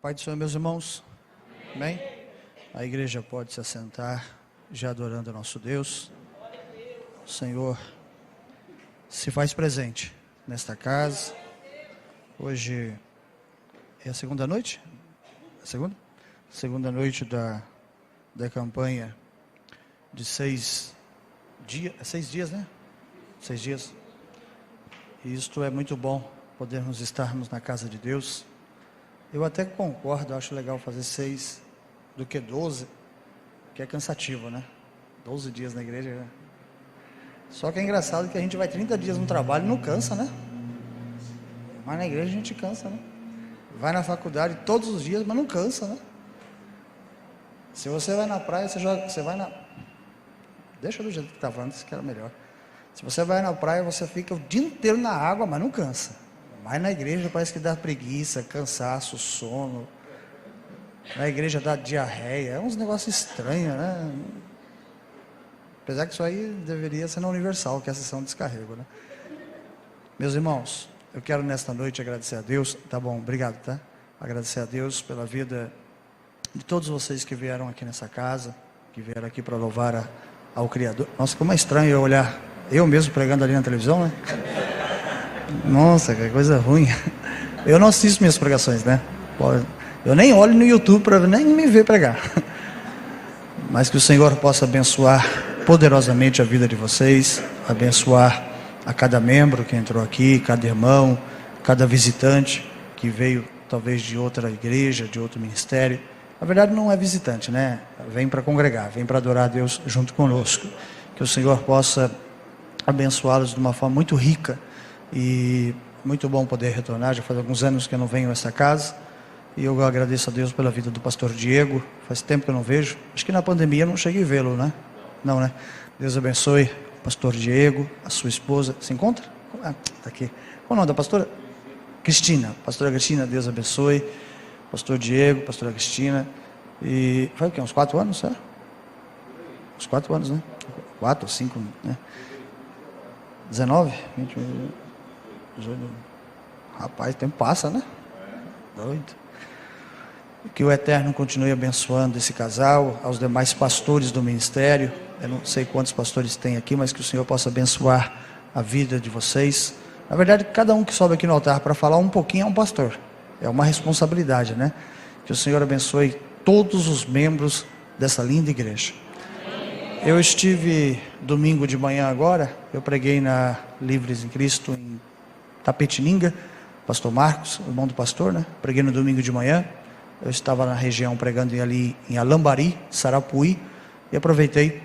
Pai do Senhor, meus irmãos, amém? A igreja pode se assentar, já adorando a nosso Deus. O Senhor se faz presente nesta casa. Hoje é a segunda noite? Segunda noite da campanha de 6 dias, 6 dias, né? 6 dias. E isto é muito bom, podermos estarmos na casa de Deus. Eu até concordo, acho legal fazer 6 do que 12, que é cansativo, né? 12 dias na igreja. Né? Só que é engraçado que a gente vai 30 dias no trabalho e não cansa, né? Mas na igreja a gente cansa, né? Vai na faculdade todos os dias, mas não cansa, né? Se você vai na praia, você vai na... Deixa do jeito que estava antes, que era melhor. Se você vai na praia, você fica o dia inteiro na água, mas não cansa. Mas na igreja parece que dá preguiça, cansaço, sono. Na igreja dá diarreia. É uns negócios estranhos, né? Apesar que isso aí deveria ser na Universal, que é a sessão de descarrego, né? Meus irmãos, eu quero nesta noite agradecer a Deus. Tá bom, obrigado, tá? Agradecer a Deus pela vida de todos vocês que vieram aqui nessa casa, que vieram aqui para louvar ao Criador. Nossa, como é estranho eu olhar eu mesmo pregando ali na televisão, né? Nossa, que coisa ruim. Eu não assisto minhas pregações, né? Eu nem olho no YouTube para nem me ver pregar. Mas que o Senhor possa abençoar poderosamente a vida de vocês, abençoar a cada membro que entrou aqui, cada irmão, cada visitante que veio talvez de outra igreja, de outro ministério. Na verdade não é visitante, né? Vem para congregar, vem para adorar a Deus junto conosco. Que o Senhor possa abençoá-los de uma forma muito rica. E muito bom poder retornar. Já faz alguns anos que eu não venho a essa casa. E eu agradeço a Deus pela vida do pastor Diego. Faz tempo que eu não vejo. Acho que na pandemia eu não cheguei a vê-lo, né? Não, né? Deus abençoe o pastor Diego, a sua esposa. Se encontra? Ah, tá aqui. Qual o nome da pastora? Cristina. Pastora Cristina, Deus abençoe. Pastor Diego, pastora Cristina. E foi o quê? Uns 4 anos, é? Uns 4 anos, né? 4 ou 5, né? 19, 20, 18. Rapaz, o tempo passa, né? Doido. Que o Eterno continue abençoando esse casal, aos demais pastores do ministério. Eu não sei quantos pastores tem aqui, mas que o Senhor possa abençoar a vida de vocês. Na verdade, cada um que sobe aqui no altar para falar um pouquinho é um pastor. É uma responsabilidade, né? Que o Senhor abençoe todos os membros dessa linda igreja. Eu estive domingo de manhã agora, eu preguei na Livres em Cristo em Tapetininga, pastor Marcos, irmão do pastor, né? Preguei no domingo de manhã. Eu estava na região pregando ali em Alambari, Sarapuí, e aproveitei,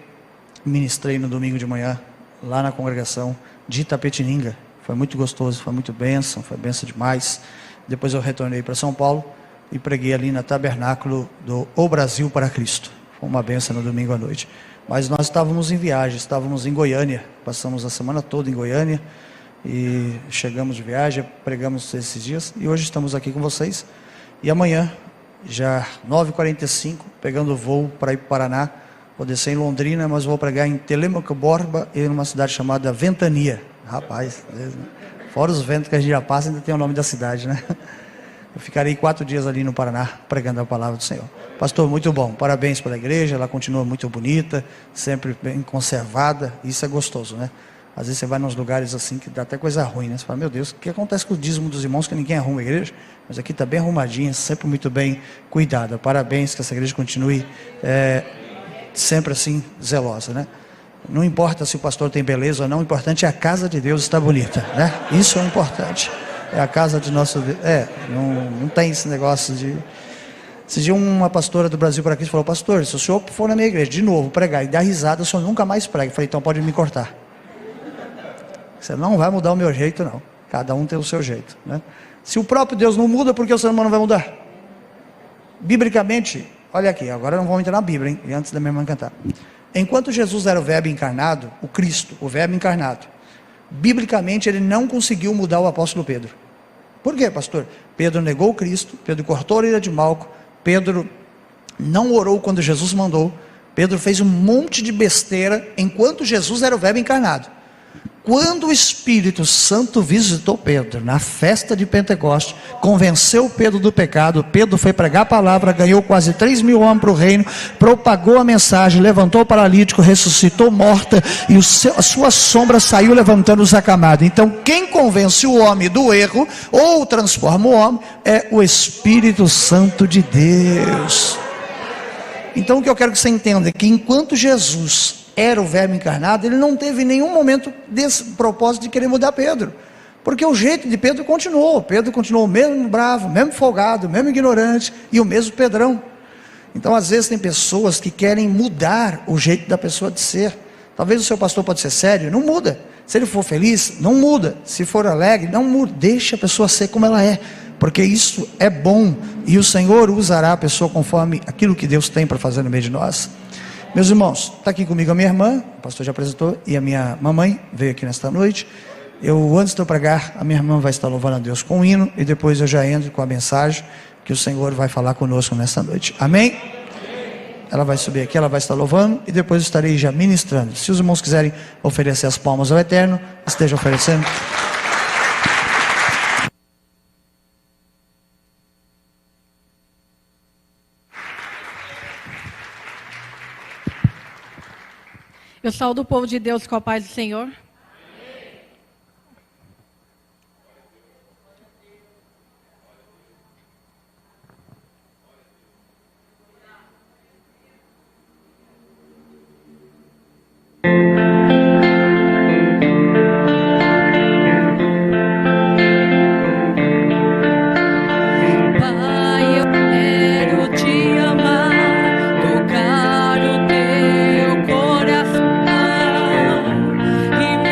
ministrei no domingo de manhã lá na congregação de Tapetininga. Foi muito gostoso, foi muito bênção, foi bênção demais. Depois eu retornei para São Paulo e preguei ali na tabernáculo do O Brasil para Cristo. Foi uma bênção no domingo à noite. Mas nós estávamos em viagem, estávamos em Goiânia, passamos a semana toda em Goiânia e chegamos de viagem, pregamos esses dias e hoje estamos aqui com vocês. E amanhã, já 9h45, pegando o voo para ir para o Paraná, vou descer em Londrina, mas vou pregar em Telêmaco Borba e numa cidade chamada Ventania. Rapaz, fora os ventos que a gente já passa, ainda tem o nome da cidade, né? Eu ficarei 4 dias ali no Paraná, pregando a palavra do Senhor. Pastor, muito bom, parabéns pela igreja, ela continua muito bonita, sempre bem conservada, isso é gostoso, né? Às vezes você vai nos lugares assim, que dá até coisa ruim, né? Você fala, meu Deus, o que acontece com o dízimo dos irmãos, que ninguém arruma a igreja? Mas aqui está bem arrumadinha, sempre muito bem cuidada. Parabéns, que essa igreja continue sempre assim, zelosa, né? Não importa se o pastor tem beleza ou não, o importante é a casa de Deus estar bonita, né? Isso é o importante. É a casa de nosso Deus. Não tem esse negócio de... Esse dia uma pastora do Brasil para Cristo falou, pastor, se o senhor for na minha igreja de novo pregar e dar risada, o senhor nunca mais prega. Eu falei, então pode me cortar. Você não vai mudar o meu jeito, não. Cada um tem o seu jeito, né? Se o próprio Deus não muda, por que o ser humano não vai mudar? Biblicamente, olha aqui, agora não vamos entrar na Bíblia, hein? E antes da minha irmã cantar. Enquanto Jesus era o verbo encarnado, o Cristo, o verbo encarnado, biblicamente ele não conseguiu mudar o apóstolo Pedro. Por quê, pastor? Pedro negou o Cristo, Pedro cortou a orelha de Malco, Pedro não orou quando Jesus mandou, Pedro fez um monte de besteira enquanto Jesus era o verbo encarnado. Quando o Espírito Santo visitou Pedro na festa de Pentecostes, convenceu Pedro do pecado, Pedro foi pregar a palavra, ganhou quase 3.000 homens para o reino, propagou a mensagem, levantou o paralítico, ressuscitou morta, e a sua sombra saiu levantando os acamados. Então quem convence o homem do erro, ou transforma o homem, é o Espírito Santo de Deus. Então o que eu quero que você entenda é que enquanto Jesus era o verbo encarnado, ele não teve nenhum momento desse propósito de querer mudar Pedro, porque o jeito de Pedro continuou mesmo bravo, mesmo folgado, mesmo ignorante, e o mesmo Pedrão. Então às vezes tem pessoas que querem mudar o jeito da pessoa de ser. Talvez o seu pastor pode ser sério, não muda. Se ele for feliz, não muda. Se for alegre, não muda. Deixa a pessoa ser como ela é, porque isso é bom, e o Senhor usará a pessoa conforme aquilo que Deus tem para fazer no meio de nós. Meus irmãos, está aqui comigo a minha irmã, o pastor já apresentou, e a minha mamãe veio aqui nesta noite. Antes de eu pregar, a minha irmã vai estar louvando a Deus com um hino, e depois eu já entro com a mensagem que o Senhor vai falar conosco nesta noite. Amém? Ela vai subir aqui, ela vai estar louvando, e depois eu estarei já ministrando. Se os irmãos quiserem oferecer as palmas ao Eterno, esteja oferecendo. Eu saúdo o povo de Deus com a paz do Senhor. E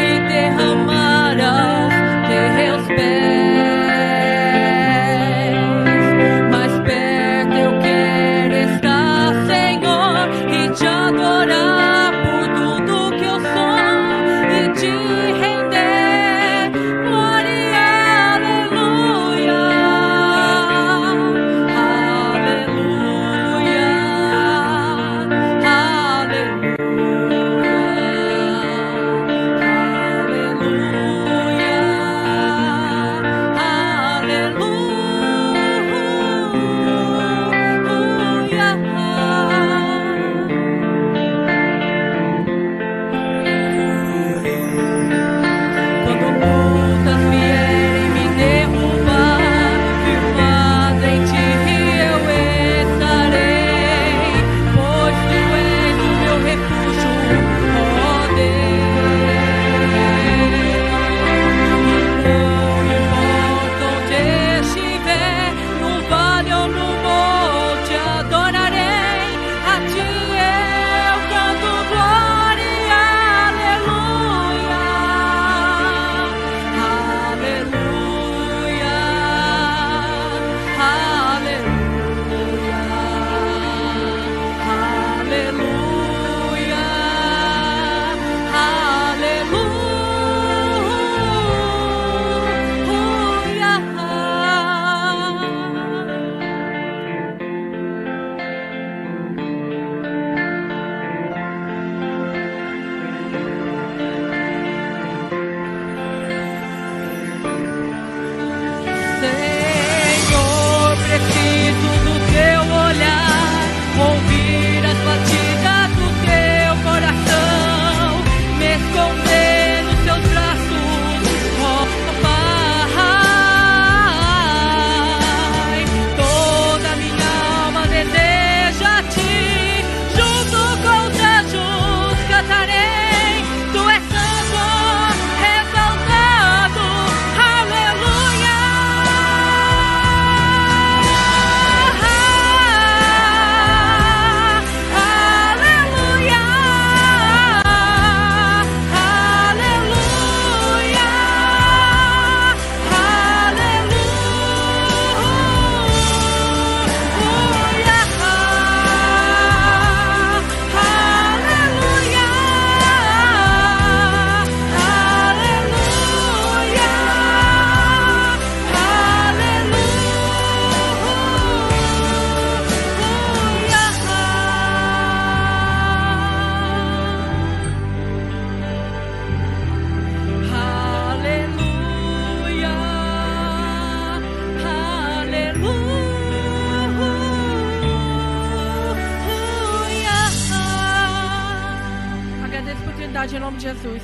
nome de Jesus.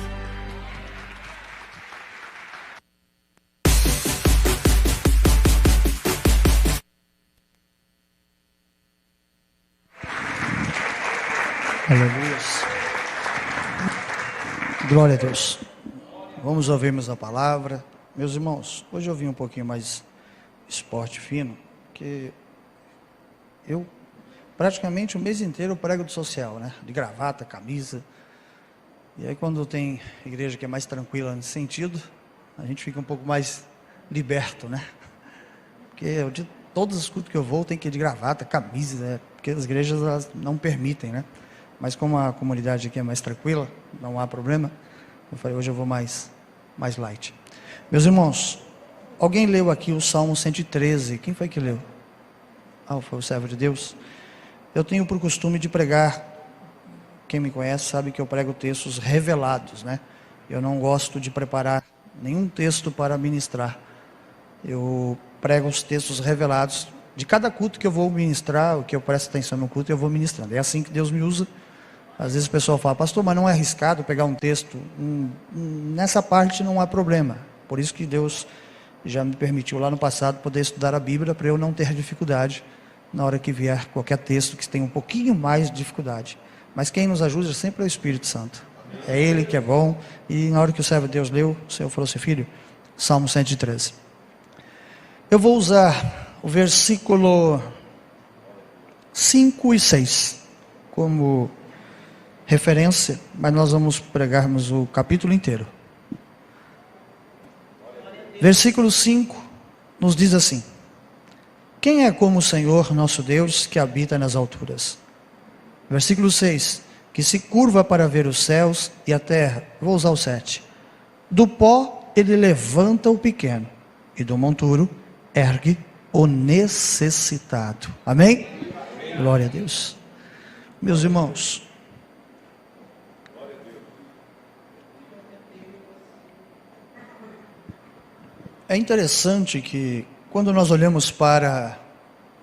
Aleluia. Glória a Deus. Vamos ouvirmos a palavra. Meus irmãos, hoje eu vim um pouquinho mais esporte fino, porque eu praticamente o mês inteiro eu prego de social, né? De gravata, camisa. E aí quando tem igreja que é mais tranquila nesse sentido, a gente fica um pouco mais liberto, né? Porque todos os cultos que eu vou tem que ir de gravata, camisa, né? Porque as igrejas elas não permitem, né? Mas como a comunidade aqui é mais tranquila, não há problema, eu falei, hoje eu vou mais light. Meus irmãos, alguém leu aqui o Salmo 113, quem foi que leu? Foi o servo de Deus. Eu tenho por costume de pregar, quem me conhece sabe que eu prego textos revelados, né? Eu não gosto de preparar nenhum texto para ministrar. Eu prego os textos revelados. De cada culto que eu vou ministrar, o que eu presto atenção no culto, eu vou ministrando. É assim que Deus me usa. Às vezes o pessoal fala, pastor, mas não é arriscado pegar um texto? Nessa parte não há problema. Por isso que Deus já me permitiu lá no passado poder estudar a Bíblia, para eu não ter dificuldade na hora que vier qualquer texto que tenha um pouquinho mais de dificuldade. Mas quem nos ajuda sempre é o Espírito Santo. É Ele que é bom. E na hora que o servo de Deus leu, o Senhor falou assim, filho, Salmo 113. Eu vou usar o versículo 5 e 6 como referência, mas nós vamos pregarmos o capítulo inteiro. Versículo 5 nos diz assim: quem é como o Senhor nosso Deus, que habita nas alturas? Versículo 6, que se curva para ver os céus e a terra. Vou usar o 7. Do pó ele levanta o pequeno, e do monturo ergue o necessitado. Amém? Amém. Glória a Deus. Meus irmãos, é interessante que quando nós olhamos para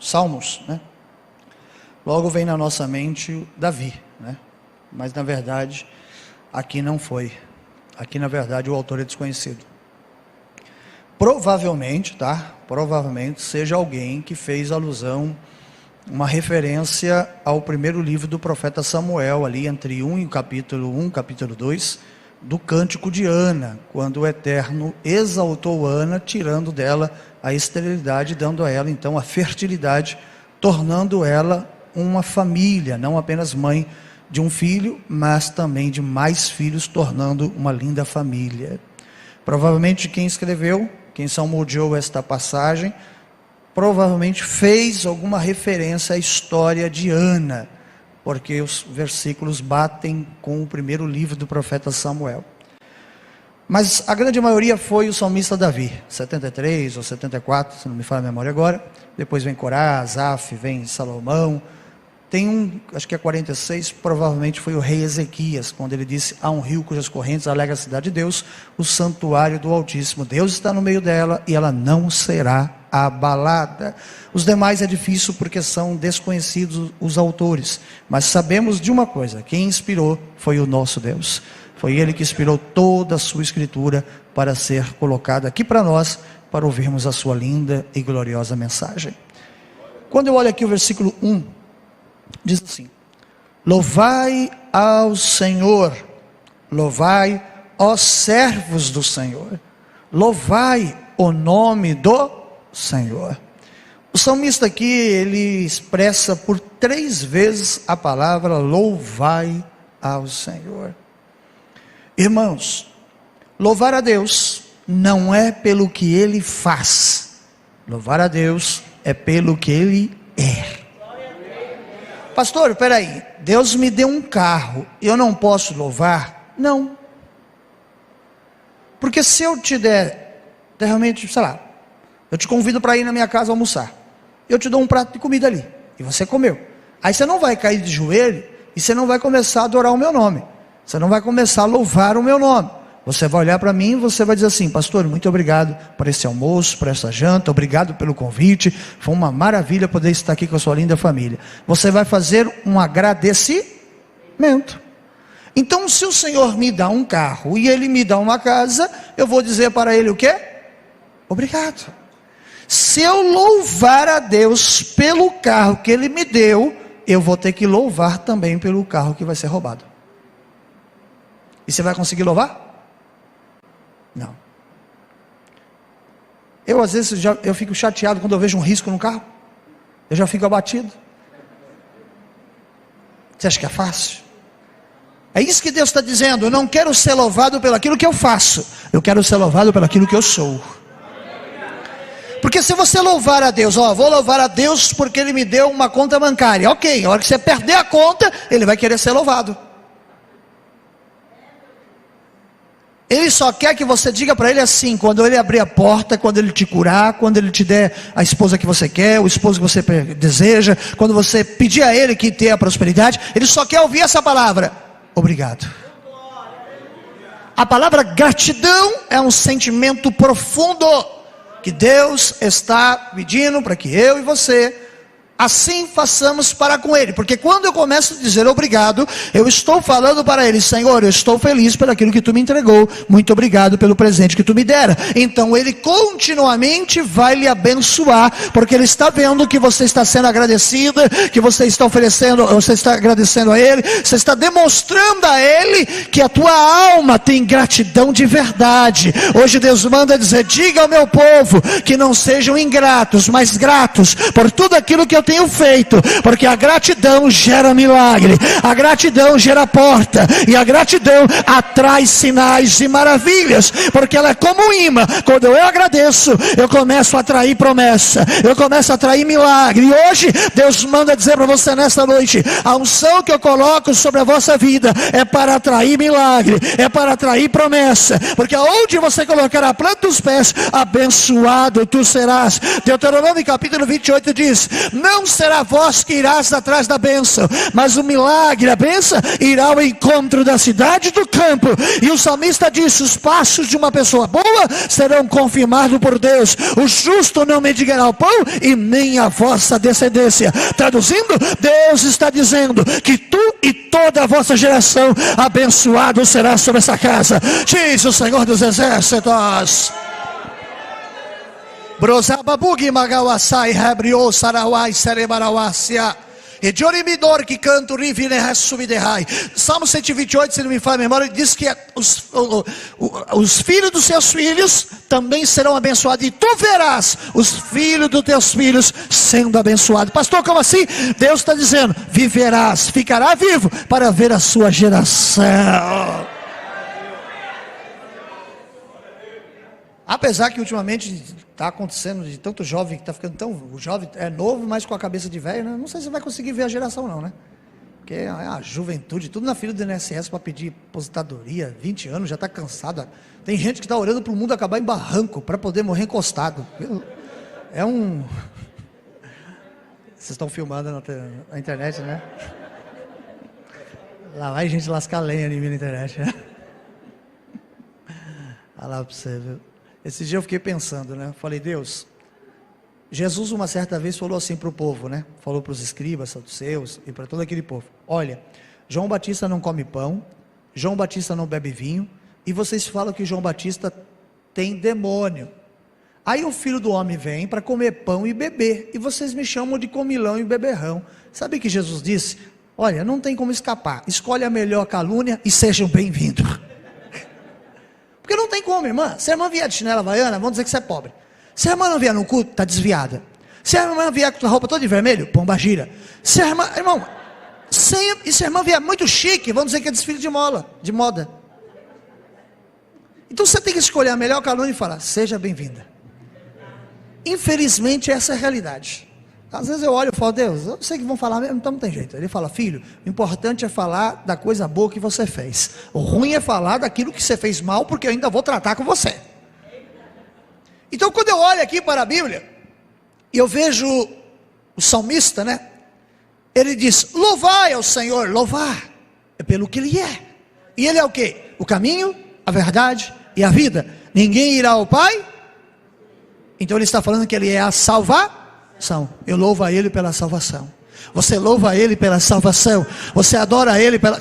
Salmos, né, logo vem na nossa mente Davi, né? Mas na verdade aqui não foi. Aqui na verdade o autor é desconhecido. Provavelmente seja alguém que fez alusão, uma referência ao primeiro livro do profeta Samuel, ali entre capítulo 1 e capítulo 2, do Cântico de Ana, quando o Eterno exaltou Ana, tirando dela a esterilidade, dando a ela então a fertilidade, tornando ela uma família, não apenas mãe de um filho, mas também de mais filhos, tornando uma linda família. Provavelmente quem escreveu, quem salmodiou esta passagem, provavelmente fez alguma referência à história de Ana, porque os versículos batem com o primeiro livro do profeta Samuel. Mas a grande maioria foi o salmista Davi, 73 ou 74, se não me falha a memória agora. Depois vem Corá, Asaf, vem Salomão. Tem acho que é 46, provavelmente foi o rei Ezequias, quando ele disse: há um rio cujas correntes alegra a cidade de Deus, o santuário do Altíssimo. Deus está no meio dela e ela não será abalada. Os demais é difícil porque são desconhecidos os autores, mas sabemos de uma coisa: quem inspirou foi o nosso Deus. Foi Ele que inspirou toda a sua escritura para ser colocada aqui para nós, para ouvirmos a sua linda e gloriosa mensagem. Quando eu olho aqui o versículo 1, diz assim: louvai ao Senhor, louvai os servos do Senhor, louvai o nome do Senhor. O salmista aqui, ele expressa por 3 vezes a palavra louvai ao Senhor. Irmãos, louvar a Deus não é pelo que Ele faz, louvar a Deus é pelo que Ele é. Pastor, peraí, Deus me deu um carro, eu não posso louvar? Não. Porque se eu te der, realmente, sei lá, eu te convido para ir na minha casa almoçar, eu te dou um prato de comida ali, e você comeu, aí você não vai cair de joelho, e você não vai começar a adorar o meu nome, você não vai começar a louvar o meu nome, você vai olhar para mim e você vai dizer assim: pastor, muito obrigado por esse almoço, por essa janta, obrigado pelo convite, foi uma maravilha poder estar aqui com a sua linda família. Você vai fazer um agradecimento. Então, se o Senhor me dá um carro e Ele me dá uma casa, eu vou dizer para Ele o quê? Obrigado. Se eu louvar a Deus pelo carro que Ele me deu, eu vou ter que louvar também pelo carro que vai ser roubado. E você vai conseguir louvar? Não. Eu às vezes eu fico chateado quando eu vejo um risco no carro. Eu já fico abatido. Você acha que é fácil? É isso que Deus está dizendo. Eu não quero ser louvado pelo aquilo que eu faço. Eu quero ser louvado pelo aquilo que eu sou. Porque se você louvar a Deus, vou louvar a Deus porque Ele me deu uma conta bancária. Ok, a hora que você perder a conta, Ele vai querer ser louvado. Ele só quer que você diga para Ele assim, quando Ele abrir a porta, quando Ele te curar, quando Ele te der a esposa que você quer, o esposo que você deseja, quando você pedir a Ele que tenha a prosperidade, Ele só quer ouvir essa palavra: obrigado. A palavra gratidão é um sentimento profundo que Deus está pedindo para que eu e você assim façamos para com Ele. Porque quando eu começo a dizer obrigado, eu estou falando para Ele: Senhor, eu estou feliz pelo aquilo que Tu me entregou, muito obrigado pelo presente que Tu me dera. Então Ele continuamente vai lhe abençoar, porque Ele está vendo que você está sendo agradecida, que você está oferecendo, você está agradecendo a Ele, você está demonstrando a Ele que a tua alma tem gratidão de verdade. Hoje Deus manda dizer: diga ao meu povo que não sejam ingratos, mas gratos por tudo aquilo que eu tenho feito, porque a gratidão gera milagre, a gratidão gera porta, e a gratidão atrai sinais e maravilhas, porque ela é como um imã. Quando eu agradeço, eu começo a atrair promessa, eu começo a atrair milagre. E hoje Deus manda dizer para você nesta noite: a unção que eu coloco sobre a vossa vida é para atrair milagre, é para atrair promessa, porque aonde você colocar a planta dos pés, abençoado tu serás. Deuteronômio capítulo 28 diz: não será vós que irás atrás da bênção, mas o milagre, a bênção, irá ao encontro da cidade e do campo. E o salmista disse: os passos de uma pessoa boa serão confirmados por Deus. O justo não mendigará o pão, e nem a vossa descendência. Traduzindo, Deus está dizendo que tu e toda a vossa geração abençoado será sobre essa casa, diz o Senhor dos Exércitos. Brosababugi magawasai hebrio sarawai serebarawasya. E Jorimidor que canto rivine resubidehai. Salmo 128, se não me falha a memória, diz que os filhos dos seus filhos também serão abençoados, e tu verás os filhos dos teus filhos sendo abençoados. Pastor, como assim? Deus está dizendo: viverás, ficará vivo para ver a sua geração. Apesar que ultimamente está acontecendo de tanto jovem que está ficando tão... O jovem é novo, mas com a cabeça de velho, né? Não sei se vai conseguir ver a geração não, né? Porque a juventude, tudo na fila do INSS para pedir aposentadoria, 20 anos, já está cansada. Tem gente que está orando para o mundo acabar em barranco, para poder morrer encostado. É um... Vocês estão filmando na internet, né? Lá vai gente lascar lenha em mim na internet, né? Olha lá para você, viu? Esse dia eu fiquei pensando, né? Falei: Deus, Jesus uma certa vez falou assim para o povo, né? Falou para os escribas, saduceus e para todo aquele povo: olha, João Batista não come pão, João Batista não bebe vinho, e vocês falam que João Batista tem demônio. Aí o Filho do Homem vem para comer pão e beber, e vocês me chamam de comilão e beberrão. Sabe o que Jesus disse? Olha, não tem como escapar, escolhe a melhor calúnia e sejam bem-vindos. Porque não tem como, irmã. Se a irmã vier de chinela havaiana, vamos dizer que você é pobre. Se a irmã não vier no culto, está desviada. Se a irmã vier com a roupa toda de vermelho, pomba gira. Se a irmã, irmão, e se a irmã vier muito chique, vamos dizer que é desfile de moda. Então você tem que escolher a melhor calúnia e falar: seja bem-vinda. Infelizmente essa é a realidade. Às vezes eu olho e falo: Deus, eu sei que vão falar mesmo, então não tem jeito. Ele fala: filho, o importante é falar da coisa boa que você fez. O ruim é falar daquilo que você fez mal, porque eu ainda vou tratar com você. Então quando eu olho aqui para a Bíblia, e eu vejo o salmista, né? Ele diz: louvai ao Senhor. Louvar é pelo que Ele é. E Ele é o quê? O caminho, a verdade e a vida. Ninguém irá ao Pai. Então Ele está falando que Ele é a salvação. Eu louvo a Ele pela salvação. Você louva Ele pela salvação. Você adora Ele pela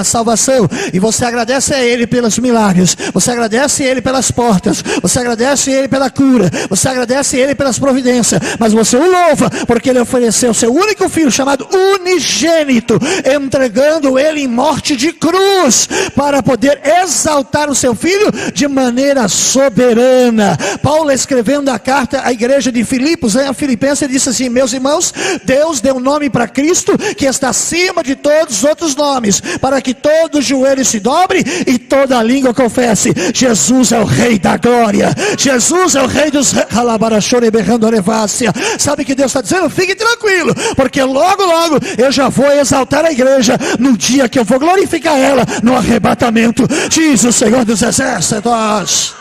salvação. E você agradece a Ele pelos milagres. Você agradece a Ele pelas portas. Você agradece a Ele pela cura. Você agradece a Ele pelas providências. Mas você o louva porque Ele ofereceu seu único filho, chamado unigênito, entregando Ele em morte de cruz, para poder exaltar o seu filho de maneira soberana. Paulo, escrevendo a carta à igreja de Filipos, em Filipenses, ele disse assim: meus irmãos, Deus deu um nome para Cristo que está acima de todos os outros nomes, para que todo joelho se dobre e toda língua confesse: Jesus é o Rei da glória, Jesus é o Rei dos... Sabe que Deus está dizendo? Fique tranquilo, porque logo eu já vou exaltar a igreja no dia que eu vou glorificar ela no arrebatamento, diz o Senhor dos Exércitos.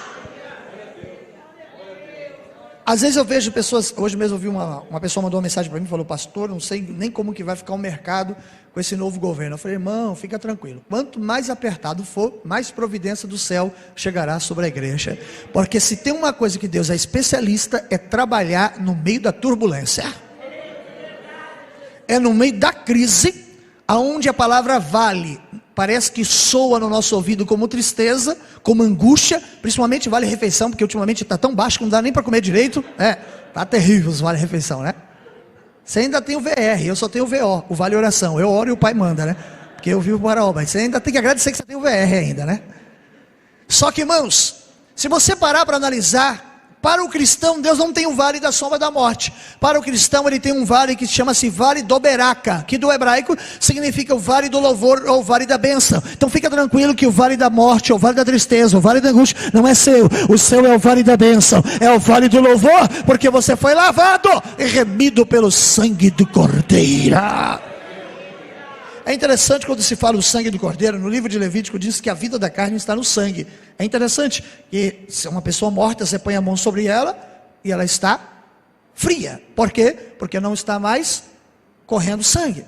Às vezes eu vejo pessoas, hoje mesmo eu vi uma pessoa mandou uma mensagem para mim, falou: pastor, não sei nem como que vai ficar o mercado com esse novo governo. Eu falei: irmão, fica tranquilo, quanto mais apertado for, mais providência do céu chegará sobre a igreja, porque se tem uma coisa que Deus é especialista, é trabalhar no meio da turbulência, é no meio da crise, aonde a palavra vale parece que soa no nosso ouvido como tristeza, como angústia, principalmente vale refeição, porque ultimamente está tão baixo que não dá nem para comer direito. Tá terrível os vale refeição, né? Você ainda tem o VR, eu só tenho o VO, o vale oração. Eu oro e o pai manda, né? Porque eu vivo para obra. Você ainda tem que agradecer que você tem o VR ainda, né? Só que, irmãos, se você parar para analisar, para o cristão, Deus não tem um vale da sombra da morte. Para o cristão, ele tem um vale que chama-se Vale do Beraca, que do hebraico significa o vale do louvor ou o vale da bênção. Então fica tranquilo que o vale da morte, ou o vale da tristeza, ou o vale da angústia não é seu. O seu é o vale da bênção, é o vale do louvor, porque você foi lavado e remido pelo sangue do Cordeiro. É interessante quando se fala o sangue do Cordeiro, no livro de Levítico diz que a vida da carne está no sangue. É interessante que se uma pessoa morta, você põe a mão sobre ela e ela está fria. Por quê? Porque não está mais correndo sangue.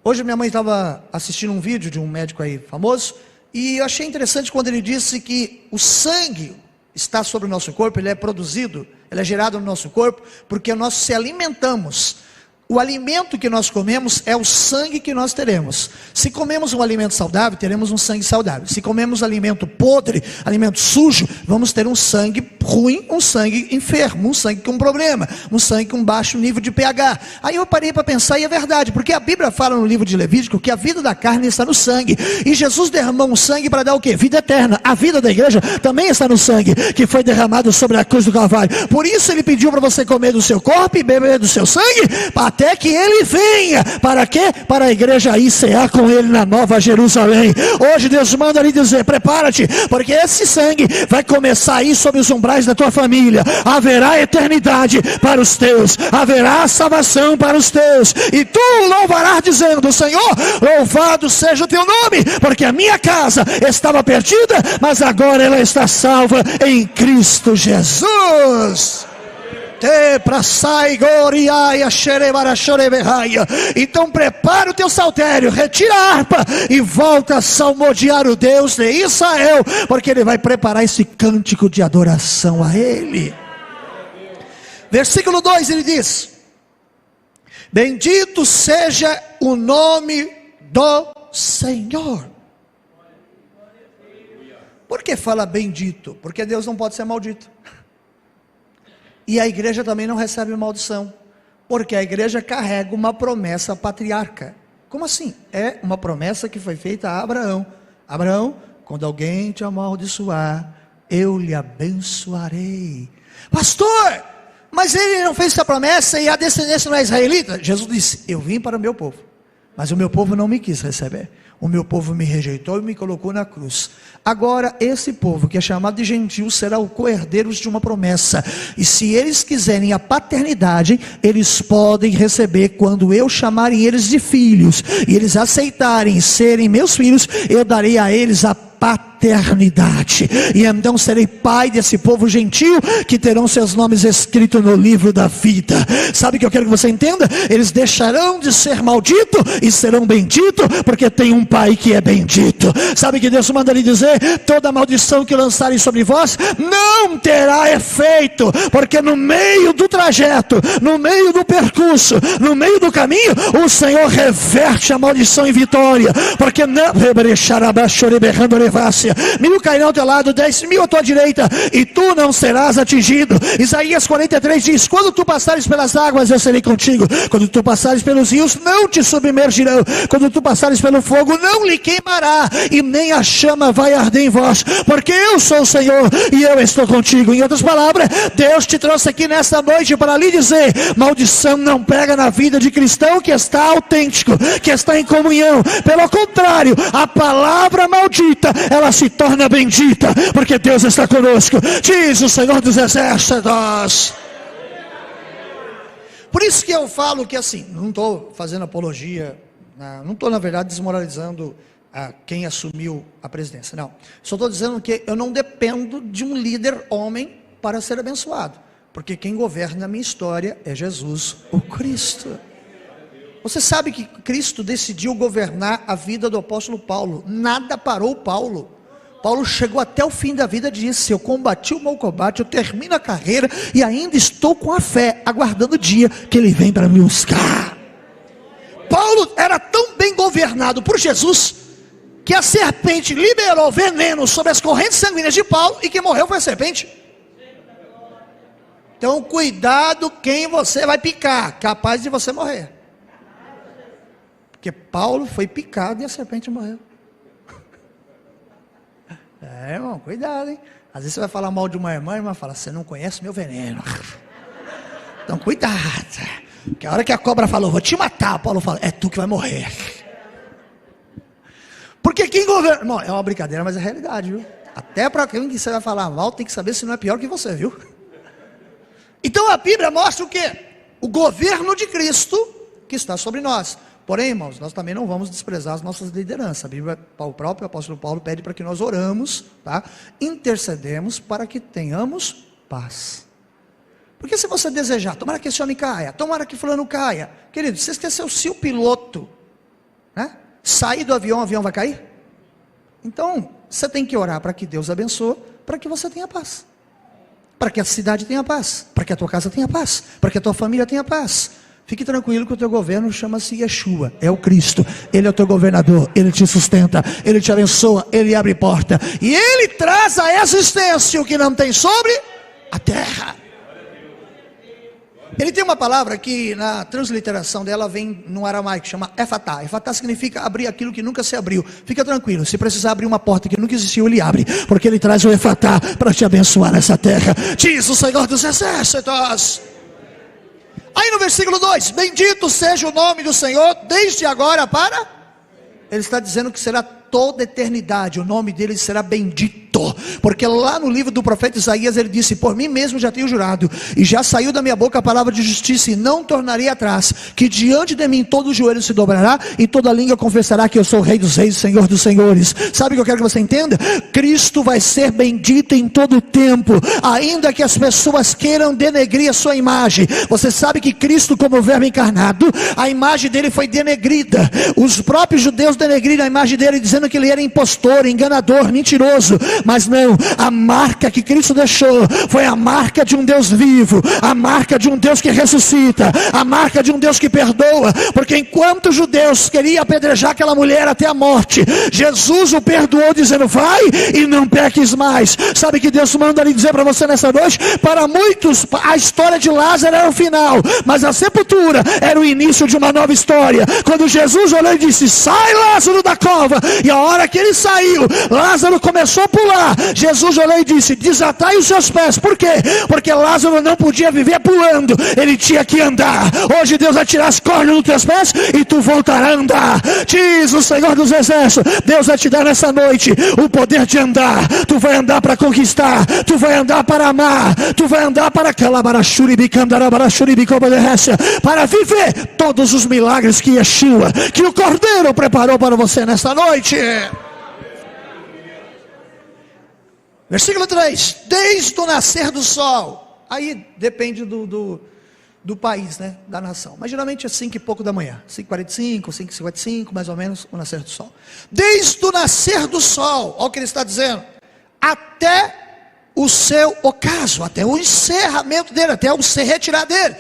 Hoje minha mãe estava assistindo um vídeo de um médico aí famoso, e eu achei interessante quando ele disse que o sangue está sobre o nosso corpo, ele é produzido, ele é gerado no nosso corpo, porque nós se alimentamos. O alimento que nós comemos é o sangue que nós teremos. Se comemos um alimento saudável, teremos um sangue saudável. Se comemos alimento podre, alimento sujo, vamos ter um sangue ruim, um sangue enfermo, um sangue com problema, um sangue com baixo nível de pH. Aí eu parei para pensar, e é verdade, porque a Bíblia fala no livro de Levítico que a vida da carne está no sangue, e Jesus derramou um sangue para dar o quê? Vida eterna. A vida da igreja também está no sangue, que foi derramado sobre a cruz do Calvário. Por isso ele pediu para você comer do seu corpo e beber do seu sangue, até que ele venha. Para quê? Para a igreja ir cear com ele na Nova Jerusalém. Hoje Deus manda lhe dizer: prepara-te, porque esse sangue vai começar a ir sobre os umbrais da tua família. Haverá eternidade para os teus, haverá salvação para os teus, e tu louvarás dizendo: Senhor, louvado seja o teu nome, porque a minha casa estava perdida, mas agora ela está salva em Cristo Jesus. Então prepara o teu saltério, retira a harpa e volta a salmodiar o Deus de Israel, porque ele vai preparar esse cântico de adoração a ele. Versículo 2 ele diz: bendito seja o nome do Senhor. Por que fala bendito? Porque Deus não pode ser maldito. E a igreja também não recebe maldição, porque a igreja carrega uma promessa patriarca. Como assim? É uma promessa que foi feita a Abraão. Abraão, quando alguém te amaldiçoar, eu lhe abençoarei. Pastor, mas ele não fez essa promessa e a descendência não é israelita? Jesus disse: eu vim para o meu povo, mas o meu povo não me quis receber. O meu povo me rejeitou e me colocou na cruz. Agora esse povo, que é chamado de gentio, será o co-herdeiros de uma promessa. E se eles quiserem a paternidade, eles podem receber quando eu chamarem eles de filhos, e eles aceitarem serem meus filhos, eu darei a eles a paternidade eternidade. E então serei pai desse povo gentil, que terão seus nomes escritos no livro da vida. Sabe o que eu quero que você entenda? Eles deixarão de ser malditos e serão benditos, porque tem um pai que é bendito. Sabe que Deus manda lhe dizer: toda maldição que lançarem sobre vós não terá efeito, porque no meio do trajeto, no meio do percurso, no meio do caminho, o Senhor reverte a maldição em vitória. Porque não 1000 cairão ao teu lado, 10.000 à tua direita, e tu não serás atingido. Isaías 43 diz: quando tu passares pelas águas, eu serei contigo. Quando tu passares pelos rios, não te submergirão. Quando tu passares pelo fogo, não lhe queimará, e nem a chama vai arder em vós, porque eu sou o Senhor e eu estou contigo. Em outras palavras, Deus te trouxe aqui nesta noite para lhe dizer: maldição não pega na vida de cristão que está autêntico, que está em comunhão. Pelo contrário, a palavra maldita, ela se torna bendita, porque Deus está conosco, diz o Senhor dos Exércitos. Por isso que eu falo que assim, não estou fazendo apologia, não estou na verdade desmoralizando quem assumiu a presidência, não. Só estou dizendo que eu não dependo de um líder homem para ser abençoado, porque quem governa a minha história é Jesus, o Cristo. Você sabe que Cristo decidiu governar a vida do apóstolo Paulo. Nada parou Paulo. Paulo chegou até o fim da vida e disse: eu combati o mau combate, eu termino a carreira e ainda estou com a fé, aguardando o dia que ele vem para me buscar. Paulo era tão bem governado por Jesus, que a serpente liberou veneno sobre as correntes sanguíneas de Paulo, e quem morreu foi a serpente. Então cuidado quem você vai picar, capaz de você morrer. Porque Paulo foi picado e a serpente morreu. Irmão, cuidado, hein? Às vezes você vai falar mal de uma irmã, a irmã fala: você não conhece meu veneno. Então cuidado. Porque a hora que a cobra falou: vou te matar, Paulo fala: é tu que vai morrer. Porque quem governa... Não, é uma brincadeira, mas é realidade, viu? Até para quem você vai falar mal, tem que saber se não é pior que você, viu? Então a Bíblia mostra o quê? O governo de Cristo que está sobre nós. Porém, irmãos, nós também não vamos desprezar as nossas lideranças. A Bíblia, o próprio apóstolo Paulo pede para que nós oramos, tá? Intercedemos para que tenhamos paz. Porque se você desejar, tomara que esse homem caia, tomara que fulano caia, querido, você esqueceu, se o piloto, né, sair do avião, o avião vai cair? Então, você tem que orar para que Deus abençoe, para que você tenha paz, para que a cidade tenha paz, para que a tua casa tenha paz, para que a tua família tenha paz. Fique tranquilo que o teu governo chama-se Yeshua, é o Cristo. Ele é o teu governador, Ele te sustenta, Ele te abençoa, Ele abre porta, e Ele traz à existência o que não tem sobre a terra. Ele tem uma palavra que na transliteração dela vem no aramaico, chama Efatá. Efatá significa abrir aquilo que nunca se abriu. Fica tranquilo, se precisar abrir uma porta que nunca existiu, Ele abre, porque Ele traz o Efatá para te abençoar nessa terra, diz o Senhor dos Exércitos. Aí no versículo 2, bendito seja o nome do Senhor, desde agora para... Ele está dizendo que será toda eternidade, o nome dele será bendito. Porque lá no livro do profeta Isaías ele disse: por mim mesmo já tenho jurado, e já saiu da minha boca a palavra de justiça, e não tornarei atrás, que diante de mim todo joelho se dobrará, e toda língua confessará que eu sou o Rei dos Reis, Senhor dos Senhores. Sabe o que eu quero que você entenda? Cristo vai ser bendito em todo o tempo, ainda que as pessoas queiram denegrir a sua imagem. Você sabe que Cristo, como verbo encarnado, a imagem dele foi denegrida. Os próprios judeus denegriram a imagem dele, dizendo que ele era impostor, enganador, mentiroso. Mas não, a marca que Cristo deixou foi a marca de um Deus vivo, a marca de um Deus que ressuscita, a marca de um Deus que perdoa. Porque enquanto os judeus queriam apedrejar aquela mulher até a morte, Jesus o perdoou, dizendo: vai e não peques mais. Sabe que Deus manda lhe dizer para você nessa noite? Para muitos a história de Lázaro era o final, mas a sepultura era o início de uma nova história. Quando Jesus olhou e disse: sai Lázaro da cova, e a hora que ele saiu, Lázaro começou a pular. Jesus olhou e disse: desatai os seus pés. Por quê? Porque Lázaro não podia viver pulando, ele tinha que andar. Hoje Deus vai tirar as cordas dos teus pés e tu voltarás a andar, diz o Senhor dos Exércitos. Deus vai te dar nessa noite o poder de andar. Tu vai andar para conquistar, tu vai andar para amar, tu vai andar para para viver todos os milagres que Yeshua, que o Cordeiro preparou para você nesta noite. Versículo 3, desde o nascer do sol. Aí depende do país, né? Da nação. Mas geralmente é 5 e pouco da manhã. 5h45, 5h55, mais ou menos, o nascer do sol. Desde o nascer do sol, olha o que ele está dizendo. Até o seu ocaso, até o encerramento dele, até o se retirar dele.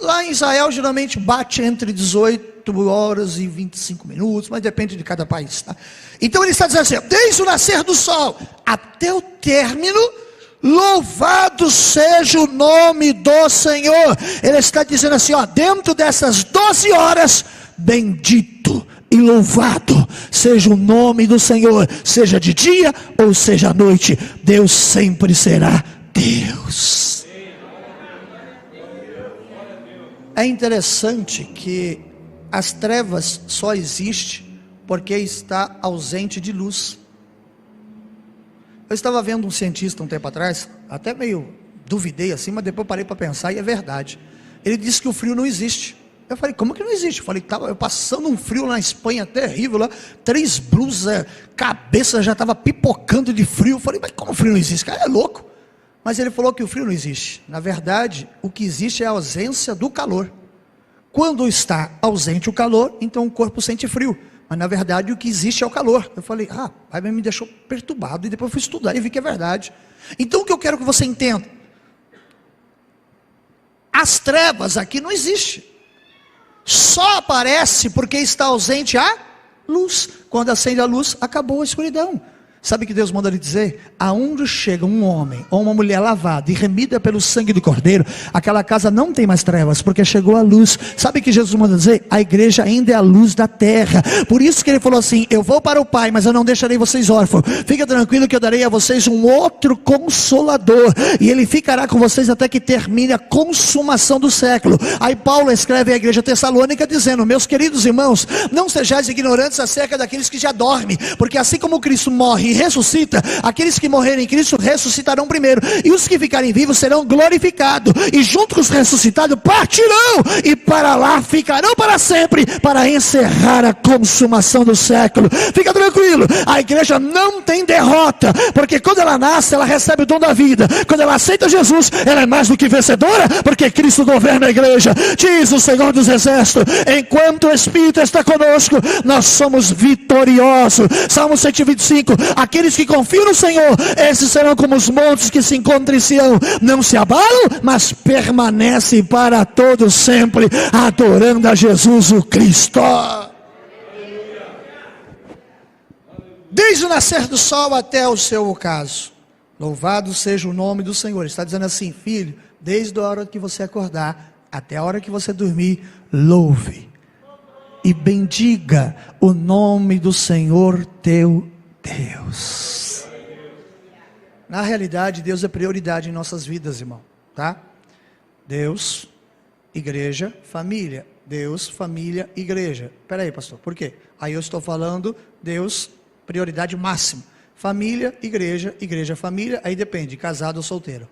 Lá em Israel geralmente bate entre 18 horas e 25 minutos, mas depende de cada país, tá? Então ele está dizendo assim, desde o nascer do sol até o término, louvado seja o nome do Senhor. Ele está dizendo assim, ó, dentro dessas 12 horas, bendito e louvado seja o nome do Senhor, seja de dia ou seja à noite, Deus sempre será Deus. É interessante que as trevas só existem porque está ausente de luz. Eu estava vendo um cientista um tempo atrás, até meio duvidei assim, mas depois parei para pensar e é verdade. Ele disse que o frio não existe. Eu falei, como que não existe? Eu falei, estava passando um frio na Espanha terrível lá, 3 blusas, cabeça já estava pipocando de frio. Eu falei, mas como o frio não existe? Cara, é louco. Mas ele falou que o frio não existe. Na verdade, o que existe é a ausência do calor. Quando está ausente o calor, então o corpo sente frio. Mas na verdade o que existe é o calor. Eu falei, aí me deixou perturbado. E depois eu fui estudar e vi que é verdade. Então o que eu quero que você entenda, as trevas aqui não existem. Só aparece porque está ausente a luz. Quando acende a luz, acabou a escuridão. Sabe o que Deus manda lhe dizer? Aonde chega um homem ou uma mulher lavada e remida pelo sangue do Cordeiro, aquela casa não tem mais trevas, porque chegou a luz. Sabe o que Jesus manda dizer? A igreja ainda é a luz da terra. Por isso que ele falou assim, eu vou para o Pai, mas eu não deixarei vocês órfãos. Fica tranquilo que eu darei a vocês um outro Consolador, e ele ficará com vocês até que termine a consumação do século. Aí Paulo escreve à igreja tessalônica dizendo, meus queridos irmãos, não sejais ignorantes acerca daqueles que já dormem, porque assim como Cristo morre e ressuscita, aqueles que morrerem em Cristo ressuscitarão primeiro, e os que ficarem vivos serão glorificados, e junto com os ressuscitados partirão, e para lá ficarão para sempre, para encerrar a consumação do século. Fica tranquilo, a igreja não tem derrota, porque quando ela nasce, ela recebe o dom da vida. Quando ela aceita Jesus, ela é mais do que vencedora, porque Cristo governa a igreja. Diz o Senhor dos Exércitos, enquanto o Espírito está conosco, nós somos vitoriosos. Salmo 125, aqueles que confiam no Senhor, esses serão como os montes que se encontram em Sião, não se abalam, mas permanecem para todo sempre, adorando a Jesus o Cristo. Desde o nascer do sol até o seu ocaso, louvado seja o nome do Senhor. Ele está dizendo assim, filho, desde a hora que você acordar até a hora que você dormir, louve e bendiga o nome do Senhor teu Deus. Na realidade, Deus é prioridade em nossas vidas, irmão, tá? Deus, igreja, família. Deus, família, igreja. Espera aí, pastor, por quê? Aí eu estou falando Deus, prioridade máxima. Família, igreja, igreja, família. Aí depende, casado ou solteiro.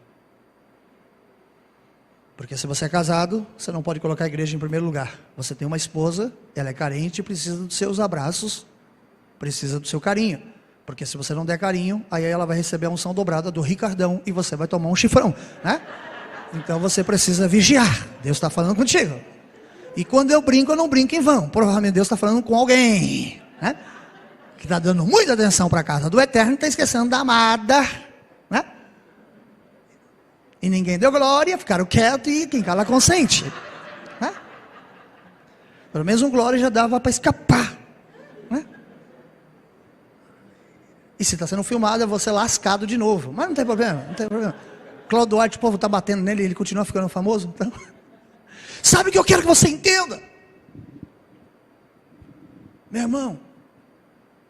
Porque se você é casado, você não pode colocar a igreja em primeiro lugar. Você tem uma esposa, ela é carente, precisa dos seus abraços, precisa do seu carinho. Porque se você não der carinho, aí ela vai receber a unção dobrada do Ricardão e você vai tomar um chifrão, né? Então você precisa vigiar. Deus está falando contigo. E quando eu brinco, eu não brinco em vão. Provavelmente Deus está falando com alguém, né? Que está dando muita atenção para a casa do Eterno e está esquecendo da amada, né? E ninguém deu glória, ficaram quietos e quem cala consente, né? Pelo menos um glória já dava para escapar, né? E se está sendo filmado, é você lascado de novo. Mas não tem problema, não tem problema. Cláudio Duarte, o povo está batendo nele e ele continua ficando famoso. Então, sabe o que eu quero que você entenda? Meu irmão,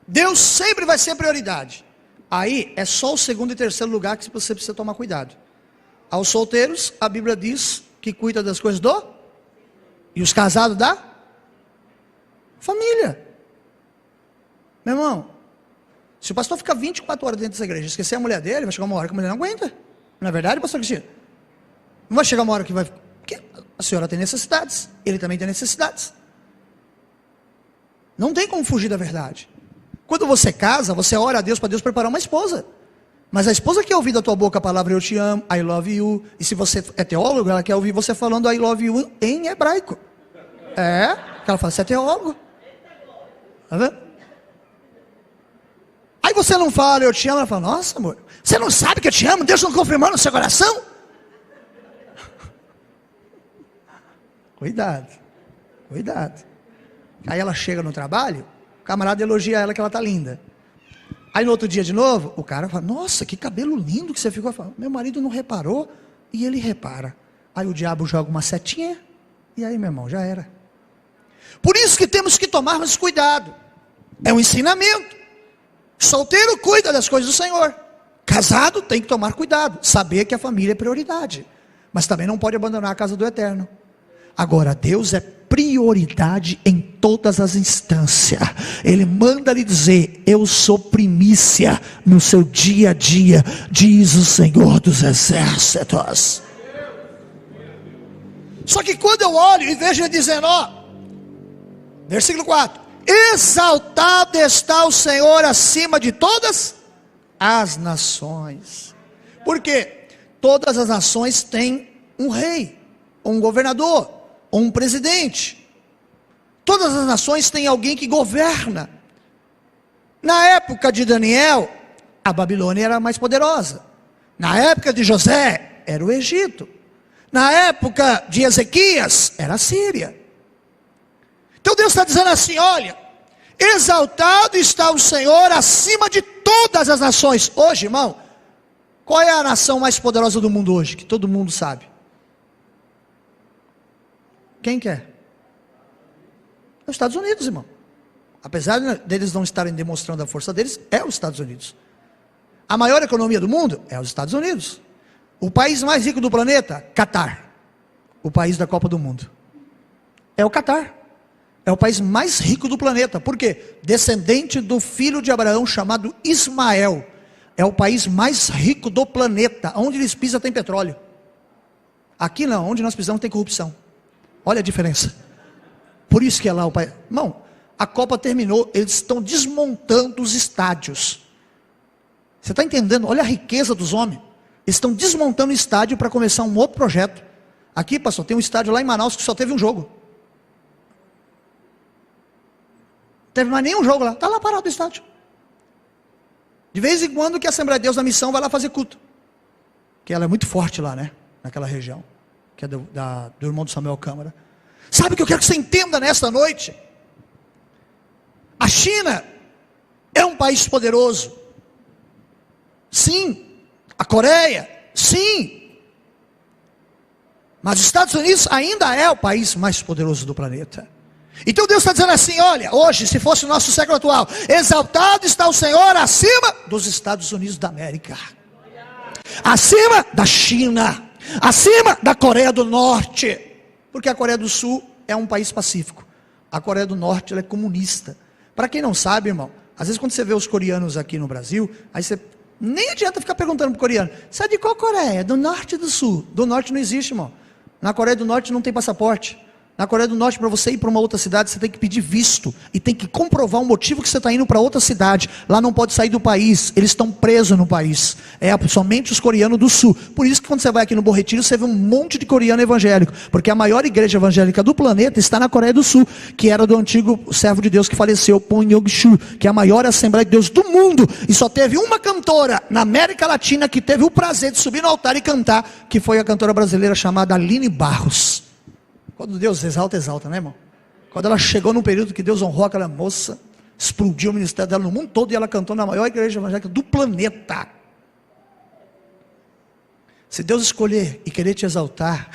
Deus sempre vai ser prioridade. Aí é só o segundo e terceiro lugar que você precisa tomar cuidado. Aos solteiros, a Bíblia diz que cuida das coisas do... E os casados da... família. Meu irmão, se o pastor ficar 24 horas dentro dessa igreja e esquecer a mulher dele, vai chegar uma hora que a mulher não aguenta. Não é verdade, pastor Cristina? Não vai chegar uma hora que vai... Porque a senhora tem necessidades, ele também tem necessidades. Não tem como fugir da verdade. Quando você casa, você ora a Deus para Deus preparar uma esposa. Mas a esposa quer ouvir da tua boca a palavra eu te amo, I love you. E se você é teólogo, ela quer ouvir você falando I love you em hebraico. Ela fala, você é teólogo. Tá vendo? Aí você não fala eu te amo, ela fala, nossa amor, você não sabe que eu te amo? Deus não confirmou no seu coração? Cuidado. Aí ela chega no trabalho, o camarada elogia ela que ela tá linda. Aí no outro dia de novo, o cara fala, nossa, que cabelo lindo que você ficou. Fala, meu marido não reparou, e ele repara. Aí o diabo joga uma setinha, e aí meu irmão, já era. Por isso que temos que tomar mais cuidado. É um ensinamento. Solteiro cuida das coisas do Senhor. Casado tem que tomar cuidado, saber que a família é prioridade. Mas também não pode abandonar a casa do Eterno. Agora, Deus é prioridade em todas as instâncias. Ele manda lhe dizer, eu sou primícia no seu dia a dia, diz o Senhor dos Exércitos. Só que quando eu olho e vejo ele dizendo, versículo 4, exaltado está o Senhor acima de todas as nações. Por quê? Todas as nações têm um rei, um governador, um presidente. Todas as nações têm alguém que governa. Na época de Daniel, a Babilônia era mais poderosa. Na época de José, era o Egito. Na época de Ezequias, era a Síria. Então Deus está dizendo assim, olha, exaltado está o Senhor acima de todas as nações. Hoje, irmão, qual é a nação mais poderosa do mundo hoje? Que todo mundo sabe. Quem quer? É os Estados Unidos, irmão. Apesar deles não estarem demonstrando a força deles, é os Estados Unidos. A maior economia do mundo é os Estados Unidos. O país mais rico do planeta, Catar. O país da Copa do Mundo. É o Catar. É o país mais rico do planeta. Por quê? Descendente do filho de Abraão chamado Ismael. É o país mais rico do planeta. Onde eles pisam tem petróleo. Aqui não, onde nós pisamos tem corrupção. Olha a diferença. Por isso que é lá o país. Irmão, a Copa terminou, eles estão desmontando os estádios. Você está entendendo? Olha a riqueza dos homens. Eles estão desmontando o estádio para começar um outro projeto. Aqui, pastor, tem um estádio lá em Manaus que só teve um jogo. Não teve mais nenhum jogo lá. Está lá parado o estádio. De vez em quando que a Assembleia de Deus da Missão vai lá fazer culto. Que ela é muito forte lá, né? Naquela região. Que é do irmão do Samuel Câmara. Sabe o que eu quero que você entenda nesta noite? A China é um país poderoso. Sim. A Coreia, sim. Mas os Estados Unidos ainda é o país mais poderoso do planeta. Então Deus está dizendo assim, olha, hoje, se fosse o nosso século atual, exaltado está o Senhor acima dos Estados Unidos da América. Acima da China. Acima da Coreia do Norte. Porque a Coreia do Sul é um país pacífico. A Coreia do Norte ela é comunista. Para quem não sabe, irmão, às vezes quando você vê os coreanos aqui no Brasil, aí você nem adianta ficar perguntando para o coreano, você é de qual Coreia? Do Norte ou do Sul? Do Norte não existe, irmão. Na Coreia do Norte não tem passaporte. Na Coreia do Norte, para você ir para uma outra cidade, você tem que pedir visto. E tem que comprovar o motivo que você está indo para outra cidade. Lá não pode sair do país. Eles estão presos no país. Somente os coreanos do sul. Por isso que quando você vai aqui no Bom Retiro, você vê um monte de coreano evangélico. Porque a maior igreja evangélica do planeta está na Coreia do Sul. Que era do antigo servo de Deus que faleceu, Pon Yog-Shu. Que é a maior Assembleia de Deus do mundo. E só teve uma cantora na América Latina que teve o prazer de subir no altar e cantar. Que foi a cantora brasileira chamada Aline Barros. Quando Deus exalta, exalta, né, irmão? Quando ela chegou num período que Deus honrou aquela moça, explodiu o ministério dela no mundo todo e ela cantou na maior igreja evangélica do planeta. Se Deus escolher e querer te exaltar,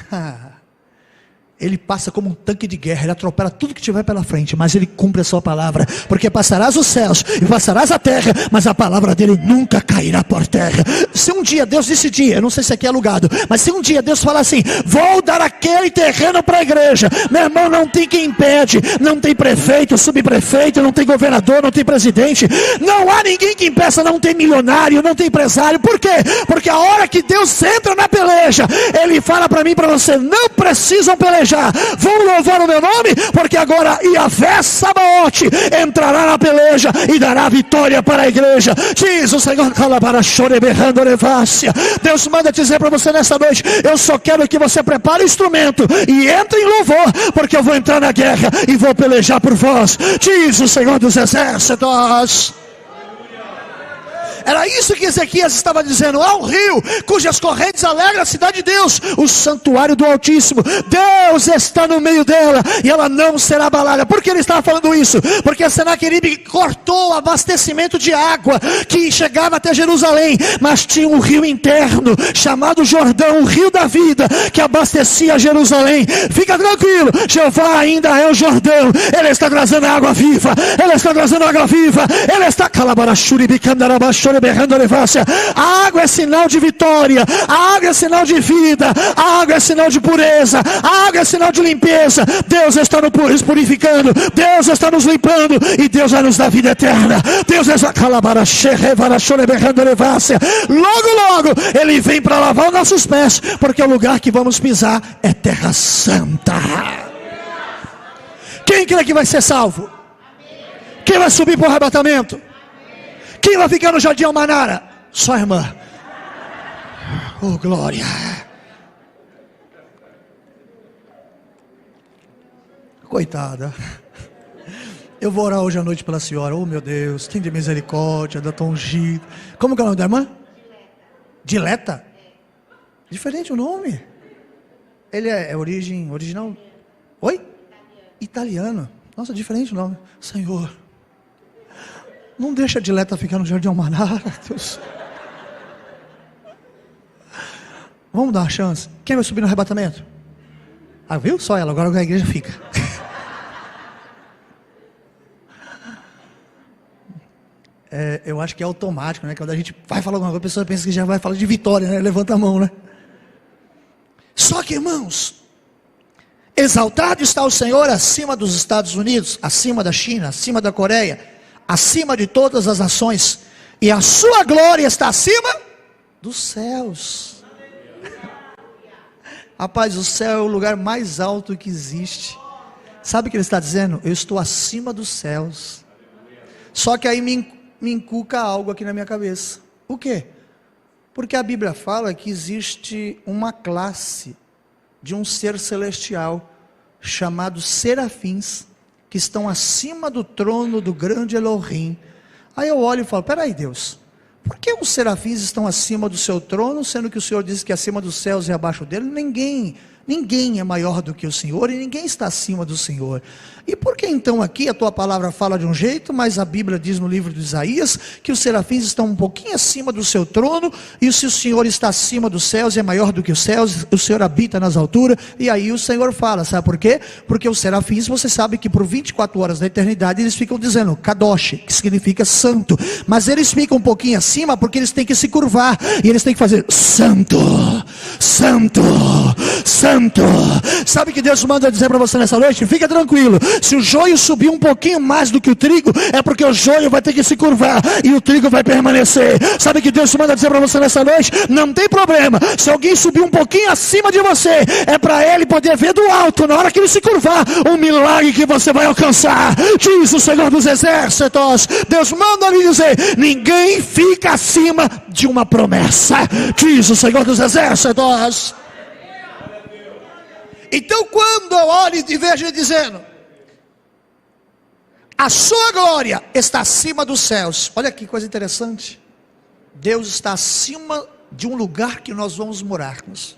Ele passa como um tanque de guerra, Ele atropela tudo que tiver pela frente, mas Ele cumpre a sua palavra, porque passarás os céus e passarás a terra, mas a palavra dEle nunca cairá por terra. Se um dia Deus decidir, eu não sei se aqui é alugado, mas se um dia Deus falar assim, vou dar aquele terreno para a igreja, meu irmão, não tem quem impede, não tem prefeito, subprefeito, não tem governador, não tem presidente, não há ninguém que impeça, não tem milionário, não tem empresário. Por quê? Porque a hora que Deus entra na peleja, Ele fala para mim e para você, não precisam pelejar, pelejar. Vão louvar o meu nome, porque agora Yahvé Sabaote entrará na peleja e dará vitória para a igreja. Diz o Senhor. Deus manda dizer para você nessa noite: eu só quero que você prepare o instrumento e entre em louvor, porque eu vou entrar na guerra e vou pelejar por vós. Diz o Senhor dos exércitos. Era isso que Ezequias estava dizendo. Há um rio cujas correntes alegram a cidade de Deus, o santuário do Altíssimo. Deus está no meio dela e ela não será abalada. Por que ele estava falando isso? Porque Senaqueribe cortou o abastecimento de água que chegava até Jerusalém, mas tinha um rio interno chamado Jordão, o rio da vida, que abastecia Jerusalém. Fica tranquilo, Jeová ainda é o Jordão. Ele está trazendo água viva. Ele está trazendo água viva. Ele está a água é sinal de vitória, a água é sinal de vida, a água é sinal de pureza, a água é sinal de limpeza. Deus está nos purificando, Deus está nos limpando e Deus vai nos dar vida eterna. Deus é logo Ele vem para lavar os nossos pés, porque o lugar que vamos pisar é terra santa. Quem crê que vai ser salvo? Quem vai subir para o arrebatamento? Quem vai ficar no Jardim Almanara? Só a irmã. Oh, glória. Coitada. Eu vou orar hoje à noite pela senhora. Oh, meu Deus, tem de misericórdia, da tão ungido. Como que é o nome da irmã? Dileta. Diferente o nome. Ele é original. Oi? Italiano. Nossa, diferente o nome. Senhor, não deixa a Dileta ficar no Jardim Almanara, Deus. Vamos dar uma chance. Quem vai subir no arrebatamento? Ah, viu? Só ela, agora a igreja fica. Eu acho que é automático, né? Quando a gente vai falar alguma coisa, a pessoa pensa que já vai falar de vitória, né? Levanta a mão, né? Só que, irmãos, exaltado está o Senhor acima dos Estados Unidos, acima da China, acima da Coreia, acima de todas as nações, e a sua glória está acima dos céus. Rapaz, o céu é o lugar mais alto que existe. Sabe o que ele está dizendo? Eu estou acima dos céus. Só que aí me inculca algo aqui na minha cabeça. O quê? Porque a Bíblia fala que existe uma classe de um ser celestial chamado serafins, que estão acima do trono do grande Elohim. Aí eu olho e falo: peraí, Deus, por que os serafins estão acima do seu trono, sendo que o Senhor disse que acima dos céus e abaixo dele ninguém é maior do que o Senhor, e ninguém está acima do Senhor? E por que então aqui a tua palavra fala de um jeito, mas a Bíblia diz no livro de Isaías que os serafins estão um pouquinho acima do seu trono, e se o Senhor está acima dos céus, é maior do que os céus, o Senhor habita nas alturas? E aí o Senhor fala, sabe por quê? Porque os serafins, você sabe que por 24 horas da eternidade eles ficam dizendo Kadosh, que significa santo, mas eles ficam um pouquinho acima porque eles têm que se curvar, e eles têm que fazer santo, santo, santo. Sabe o que Deus manda dizer para você nessa noite? Fica tranquilo, se o joio subir um pouquinho mais do que o trigo, é porque o joio vai ter que se curvar e o trigo vai permanecer. Sabe o que Deus manda dizer para você nessa noite? Não tem problema, se alguém subir um pouquinho acima de você, é para ele poder ver do alto, na hora que ele se curvar, um milagre que você vai alcançar. Diz o Senhor dos exércitos. Deus manda lhe dizer: ninguém fica acima de uma promessa. Diz o Senhor dos exércitos. Então quando eu olho e vejo ele dizendo: a sua glória está acima dos céus. Olha que coisa interessante. Deus está acima de um lugar que nós vamos morarmos.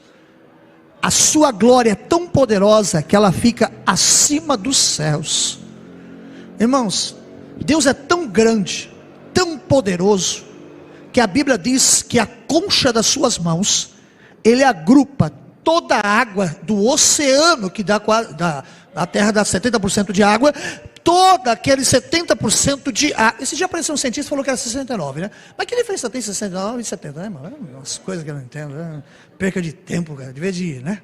A sua glória é tão poderosa que ela fica acima dos céus. Irmãos, Deus é tão grande, tão poderoso, que a Bíblia diz que a concha das suas mãos, Ele agrupa toda a água do oceano, que dá a terra dá 70% de água, todo aquele 70% de água. Esse dia apareceu um cientista e falou que era 69, né? Mas que diferença tem 69 e 70, né, mano? Umas coisas que eu não entendo, né? Perca de tempo, cara. De vez de ir, né?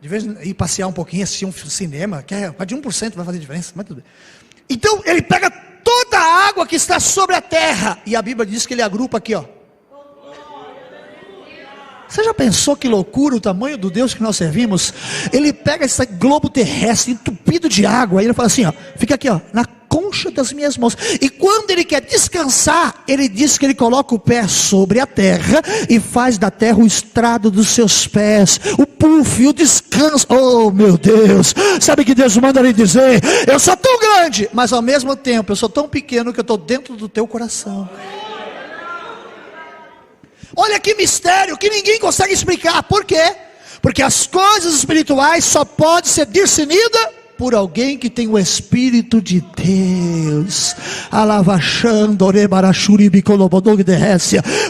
De vez de ir passear um pouquinho, assistir um cinema, que é de 1% vai fazer diferença, mas tudo bem. Então ele pega toda a água que está sobre a terra, e a Bíblia diz que ele agrupa aqui, ó. Você já pensou que loucura o tamanho do Deus que nós servimos? Ele pega esse globo terrestre entupido de água, e ele fala assim, ó, fica aqui, ó, na concha das minhas mãos. E quando ele quer descansar, ele diz que ele coloca o pé sobre a terra e faz da terra o estrado dos seus pés, o puff, o descanso. Oh meu Deus, sabe que Deus manda ele dizer, eu sou tão grande, mas ao mesmo tempo eu sou tão pequeno que eu estou dentro do teu coração. Olha que mistério que ninguém consegue explicar. Por quê? Porque as coisas espirituais só podem ser discernidas por alguém que tem o Espírito de Deus.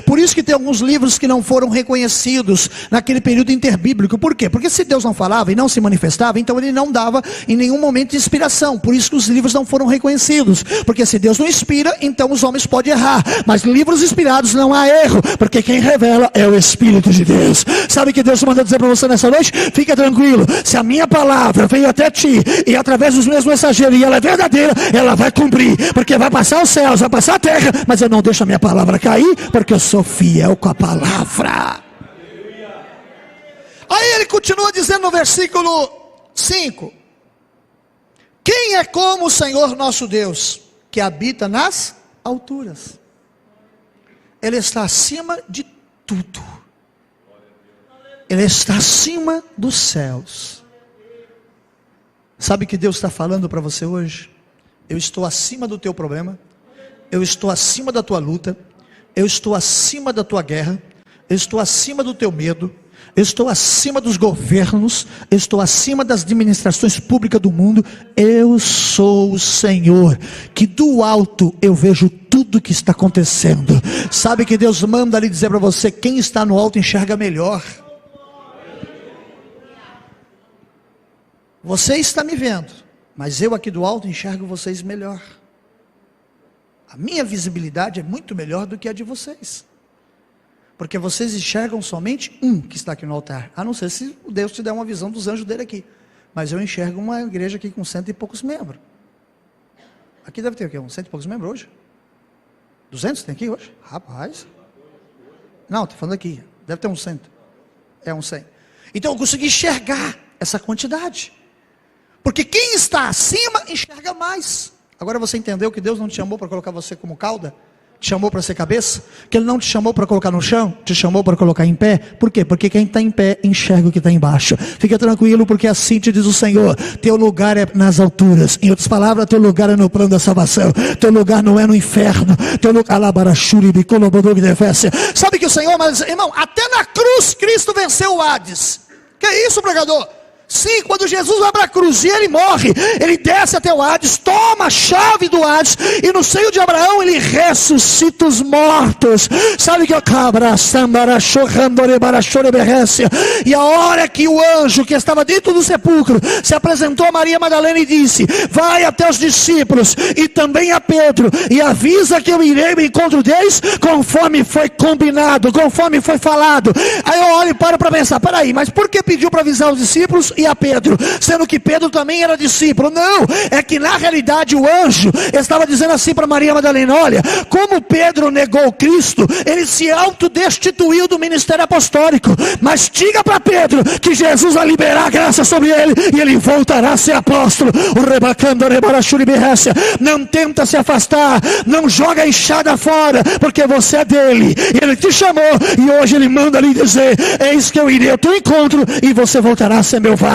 Por isso que tem alguns livros que não foram reconhecidos naquele período interbíblico. Por quê? Porque se Deus não falava e não se manifestava, então ele não dava em nenhum momento inspiração. Por isso que os livros não foram reconhecidos. Porque se Deus não inspira, então os homens podem errar. Mas livros inspirados não há erro, porque quem revela é o Espírito de Deus. Sabe que Deus manda dizer para você nessa noite? Fica tranquilo, se a minha palavra veio até ti, e através dos meus mensageiros, e ela é verdadeira, ela vai cumprir, porque vai passar os céus, vai passar a terra, mas eu não deixo a minha palavra cair, porque eu sou fiel com a palavra. Aí ele continua dizendo no versículo 5, quem é como o Senhor nosso Deus, que habita nas alturas? Ele está acima de tudo, ele está acima dos céus. Sabe o que Deus está falando para você hoje? Eu estou acima do teu problema, eu estou acima da tua luta, eu estou acima da tua guerra, eu estou acima do teu medo, eu estou acima dos governos, eu estou acima das administrações públicas do mundo. Eu sou o Senhor, que do alto eu vejo tudo que está acontecendo. Sabe que Deus manda ali dizer para você, quem está no alto enxerga melhor. Você está me vendo, mas eu aqui do alto enxergo vocês melhor. A minha visibilidade é muito melhor do que a de vocês. Porque vocês enxergam somente um que está aqui no altar. A não ser se Deus te der uma visão dos anjos dele aqui. Mas eu enxergo uma igreja aqui com 100 e poucos membros. Aqui deve ter o quê? Uns 100 e poucos membros hoje? 200 tem aqui hoje? Rapaz. Não, estou falando aqui. Deve ter uns 100. É uns 100. Então eu consegui enxergar essa quantidade. Porque quem está acima enxerga mais. Agora você entendeu que Deus não te chamou para colocar você como cauda? Te chamou para ser cabeça? Que Ele não te chamou para colocar no chão? Te chamou para colocar em pé? Por quê? Porque quem está em pé enxerga o que está embaixo. Fica tranquilo, porque assim te diz o Senhor, teu lugar é nas alturas. Em outras palavras, teu lugar é no plano da salvação. Teu lugar não é no inferno. Teu lugar... Sabe que o Senhor, mas irmão, até na cruz Cristo venceu o Hades. Que é isso, pregador? Sim, quando Jesus vai para a cruz e ele morre, ele desce até o Hades, toma a chave do Hades, e no seio de Abraão ele ressuscita os mortos. Sabe que e a hora que o anjo que estava dentro do sepulcro se apresentou a Maria Madalena e disse, vai até os discípulos e também a Pedro, e avisa que eu irei ao encontro deles, conforme foi combinado, conforme foi falado. Aí eu olho e paro para pensar, peraí, mas por que pediu para avisar os discípulos e a Pedro, sendo que Pedro também era discípulo? Não, é que na realidade o anjo estava dizendo assim para Maria Madalena, olha, como Pedro negou Cristo, ele se autodestituiu do ministério apostólico, mas diga para Pedro que Jesus vai liberar graça sobre ele, e ele voltará a ser apóstolo. Não tenta se afastar, não joga a enxada fora, porque você é dele, ele te chamou, e hoje ele manda lhe dizer, eis que eu irei ao teu encontro, e você voltará a ser meu vaso,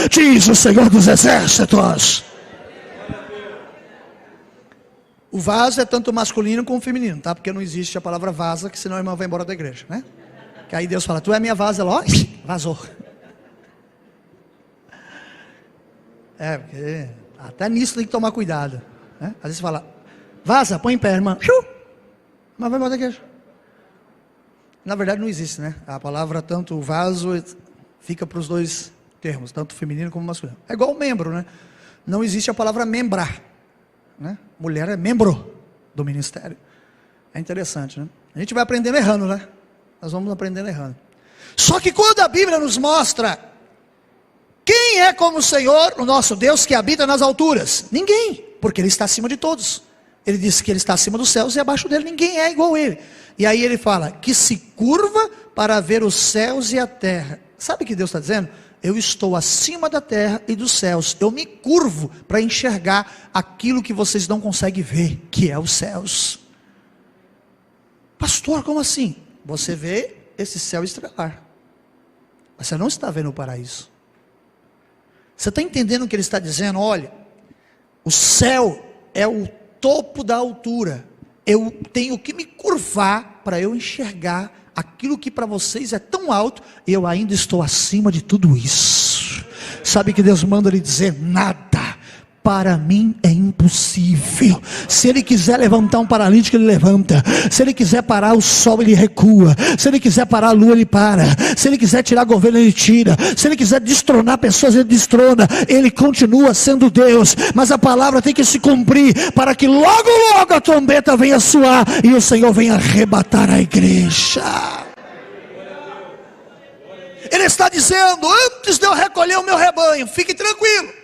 diz o Senhor dos Exércitos. O vaso é tanto masculino como feminino, tá? Porque não existe a palavra vaza, que senão a irmã vai embora da igreja, né? Que aí Deus fala, tu é minha vaza, ela, ó, vazou. É, porque até nisso tem que tomar cuidado, né? Às vezes fala, vaza, põe em pé, irmã, mas vai embora da igreja. Na verdade não existe, né? A palavra tanto vaso fica para os dois termos, tanto feminino como masculino. É igual membro, né? Não existe a palavra membrar, né? Mulher é membro do ministério. É interessante, né? A gente vai aprendendo errando, né? Nós vamos aprendendo errando. Só que quando a Bíblia nos mostra quem é como o Senhor, o nosso Deus, que habita nas alturas? Ninguém, porque Ele está acima de todos. Ele disse que Ele está acima dos céus e abaixo dele ninguém é igual a Ele. E aí ele fala, que se curva para ver os céus e a terra. Sabe o que Deus está dizendo? Eu estou acima da terra e dos céus. Eu me curvo para enxergar aquilo que vocês não conseguem ver, que é os céus. Pastor, como assim? Você vê esse céu estrelar, mas você não está vendo o paraíso. Você está entendendo o que ele está dizendo? Olha, o céu é o topo da altura. Eu tenho que me curvar para eu enxergar aquilo que para vocês é tão alto, e eu ainda estou acima de tudo isso. Sabe que Deus manda lhe dizer? Nada para mim é impossível. Se Ele quiser levantar um paralítico, Ele levanta. Se Ele quiser parar o sol, Ele recua. Se Ele quiser parar a lua, Ele para. Se Ele quiser tirar governo, Ele tira. Se Ele quiser destronar pessoas, Ele destrona. Ele continua sendo Deus, mas a palavra tem que se cumprir, para que logo logo a trombeta venha soar, e o Senhor venha arrebatar a igreja. Ele está dizendo, antes de eu recolher o meu rebanho, fique tranquilo,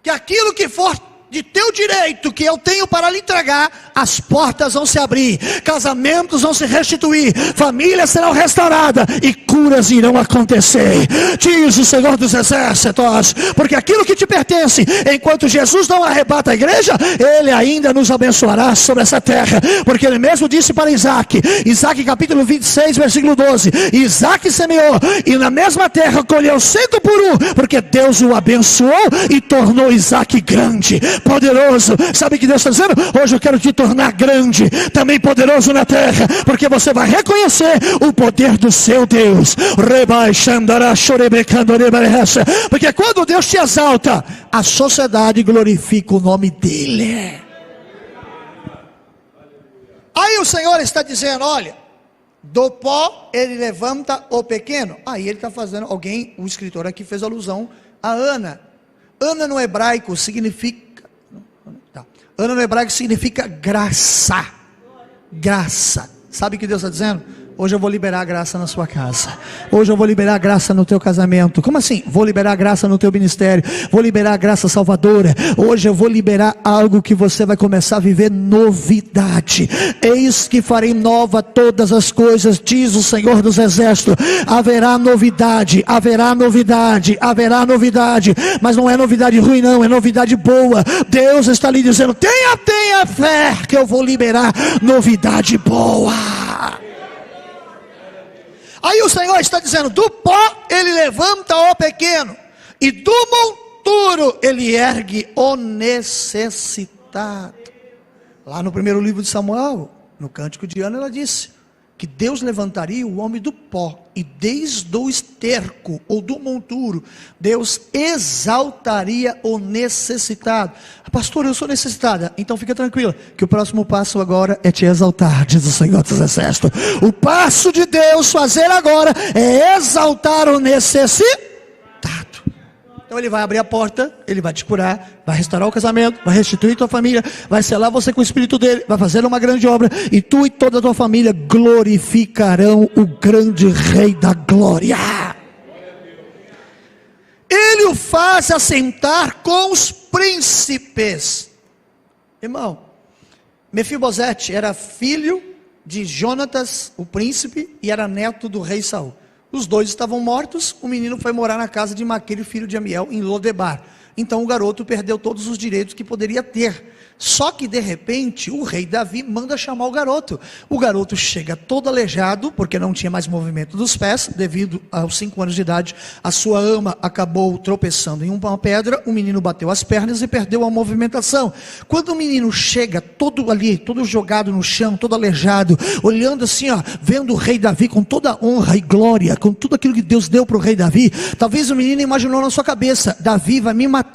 que aquilo que for de teu direito, que eu tenho para lhe entregar, as portas vão se abrir, casamentos vão se restituir, famílias serão restauradas, e curas irão acontecer, diz o Senhor dos Exércitos, porque aquilo que te pertence, enquanto Jesus não arrebata a igreja, Ele ainda nos abençoará sobre essa terra, porque Ele mesmo disse para Isaac, Isaac capítulo 26, versículo 12, Isaac semeou, e na mesma terra colheu 100 por 1, porque Deus o abençoou, e tornou Isaac grande, poderoso. Sabe o que Deus está dizendo? Hoje eu quero te tornar grande, também poderoso na terra, porque você vai reconhecer o poder do seu Deus. Porque quando Deus te exalta, a sociedade glorifica o nome dEle. Aí o Senhor está dizendo, olha, do pó Ele levanta o pequeno. Aí Ele está fazendo, o escritor aqui fez alusão a Ana. Ana no hebraico significa, Ana no hebraico significa graça. Graça. Sabe o que Deus está dizendo? Hoje eu vou liberar a graça na sua casa. Hoje eu vou liberar a graça no teu casamento. Como assim? Vou liberar a graça no teu ministério. Vou liberar a graça salvadora. Hoje eu vou liberar algo que você vai começar a viver novidade. Eis que farei nova todas as coisas, diz o Senhor dos Exércitos. Haverá novidade, haverá novidade, haverá novidade. Mas não é novidade ruim não, é novidade boa. Deus está lhe dizendo, tenha fé que eu vou liberar novidade boa. Aí o Senhor está dizendo, do pó Ele levanta o pequeno, e do monturo Ele ergue o necessitado. Lá no primeiro livro de Samuel, no cântico de Ana, ela disse que Deus levantaria o homem do pó, e desde o esterco ou do monturo, Deus exaltaria o necessitado. Pastor, eu sou necessitada. Então fica tranquila, que o próximo passo agora é te exaltar, diz o Senhor dos Exércitos. O passo de Deus fazer agora é exaltar o necessitado. Então Ele vai abrir a porta, Ele vai te curar, vai restaurar o casamento, vai restituir tua família, vai selar você com o Espírito dEle, vai fazer uma grande obra, e tu e toda a tua família glorificarão o grande Rei da Glória. Ele o faz assentar com os príncipes. Irmão, Mefibosete era filho de Jonatas, o príncipe, e era neto do rei Saul. Os dois estavam mortos, o menino foi morar na casa de Maquir, filho de Amiel, em Lodebar. Então o garoto perdeu todos os direitos que poderia ter. Só que de repente o rei Davi manda chamar o garoto. O garoto chega todo aleijado, porque não tinha mais movimento dos pés, devido aos 5 anos de idade. A sua ama acabou tropeçando em uma pedra, o menino bateu as pernas e perdeu a movimentação. Quando o menino chega todo ali, todo jogado no chão, todo aleijado, olhando assim, vendo o rei Davi com toda a honra e glória, com tudo aquilo que Deus deu para o rei Davi, talvez o menino imaginou na sua cabeça, Davi vai me matar,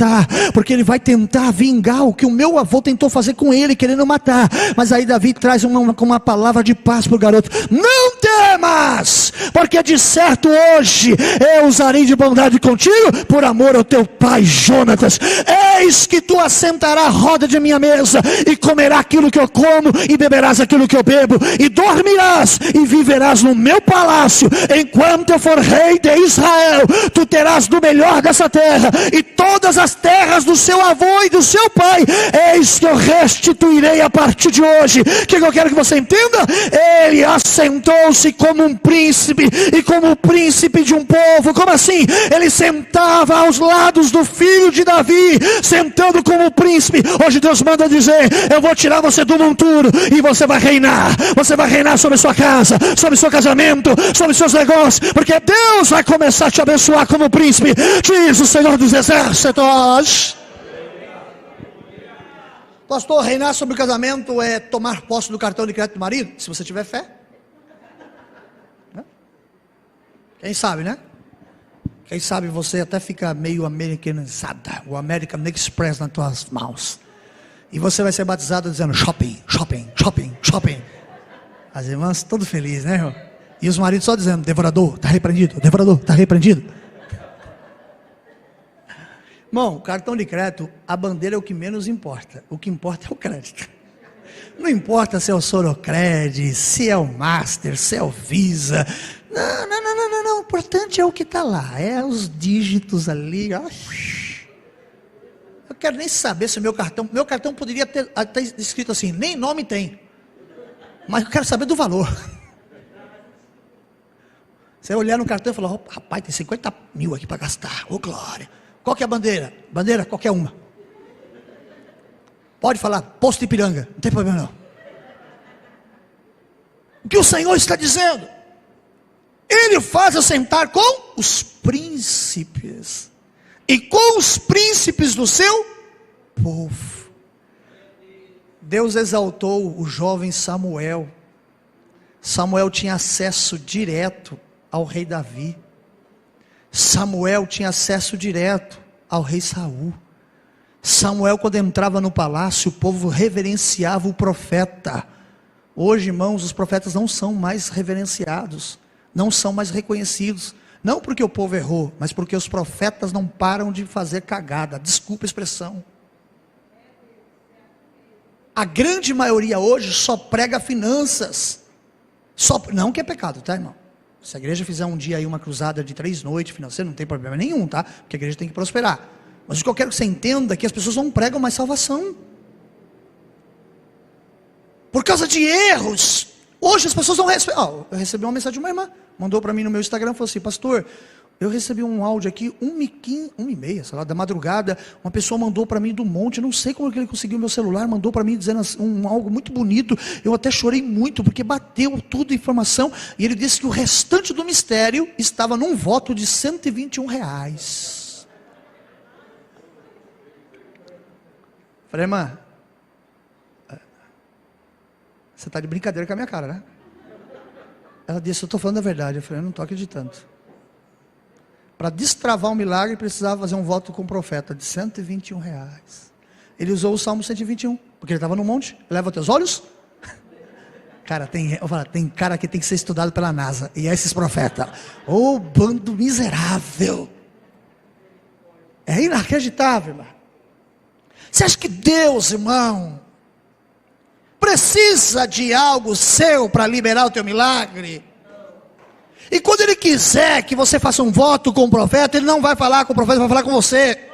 porque ele vai tentar vingar o que o meu avô tentou fazer com ele, querendo matar. Mas aí Davi traz uma palavra de paz para o garoto: não temas, porque de certo hoje eu usarei de bondade contigo, por amor ao teu pai Jonatas. Eis que tu assentarás à roda de minha mesa, e comerás aquilo que eu como, e beberás aquilo que eu bebo, e dormirás, e viverás no meu palácio, enquanto eu for rei de Israel. Tu terás do melhor dessa terra, e todas as terras do seu avô e do seu pai, eis que eu restituirei a partir de hoje. O que eu quero que você entenda? Ele assentou-se como um príncipe, e como o príncipe de um povo. Como assim? Ele sentava aos lados do filho de Davi, sentando como príncipe. Hoje Deus manda dizer: eu vou tirar você do monturo, e você vai reinar. Você vai reinar sobre sua casa, sobre seu casamento, sobre seus negócios, porque Deus vai começar a te abençoar como príncipe, diz o Senhor dos Exércitos. Pastor, reinar sobre o casamento é tomar posse do cartão de crédito do marido? Se você tiver fé. Quem sabe, né? Quem sabe você até fica meio americanizada, o American Express nas tuas mãos, e você vai ser batizado dizendo shopping, shopping, shopping, shopping. As irmãs todas felizes, né, irmão? E os maridos só dizendo: devorador, está repreendido, devorador, está repreendido. Irmão, cartão de crédito, a bandeira é o que menos importa. O que importa é o crédito. Não importa se é o Sorocred, se é o Master, se é o Visa. Não. O importante é o que está lá. É os dígitos ali. Ó. Eu quero nem saber se o meu cartão poderia ter até escrito assim: nem nome tem. Mas eu quero saber do valor. Você olhar no cartão e falar: oh, rapaz, tem 50 mil aqui para gastar. Ô, glória. Qual que é a bandeira? Bandeira, qualquer uma. Pode falar, Posto de Ipiranga, não tem problema não. O que o Senhor está dizendo? Ele faz assentar com os príncipes, e com os príncipes do seu povo. Deus exaltou o jovem Samuel. Samuel tinha acesso direto ao rei Davi. Samuel tinha acesso direto ao rei Saul. Samuel, quando entrava no palácio, o povo reverenciava o profeta. Hoje, irmãos, os profetas não são mais reverenciados, não são mais reconhecidos. Não porque o povo errou, mas porque os profetas não param de fazer cagada. Desculpa a expressão. A grande maioria hoje só prega finanças. Não que é pecado, tá, irmão? Se a igreja fizer um dia aí uma cruzada de 3 noites financeira, não tem problema nenhum, tá? Porque a igreja tem que prosperar. Mas o que eu quero que você entenda é que as pessoas não pregam mais salvação. Por causa de erros. Hoje as pessoas não recebem. Eu recebi uma mensagem de uma irmã, mandou para mim no meu Instagram, falou assim: pastor, eu recebi um áudio aqui, 1h30, sei lá, da madrugada. Uma pessoa mandou para mim do monte, eu não sei como que ele conseguiu meu celular, mandou para mim dizendo assim, algo muito bonito. Eu até chorei muito, porque bateu tudo a informação. E ele disse que o restante do mistério estava num voto de R$121. Falei: irmã, você está de brincadeira com a minha cara, né? Ela disse: eu estou falando a verdade. Eu falei: eu não estou acreditando. Para destravar um milagre, precisava fazer um voto com o profeta de R$121. Ele usou o Salmo 121, porque ele estava no monte. Leva teus olhos. Cara, tem cara que tem que ser estudado pela NASA, e é esses profetas. Ô, bando miserável. É inacreditável, irmão. Você acha que Deus, irmão, precisa de algo seu para liberar o teu milagre? E quando Ele quiser que você faça um voto com o profeta, Ele não vai falar com o profeta, vai falar com você.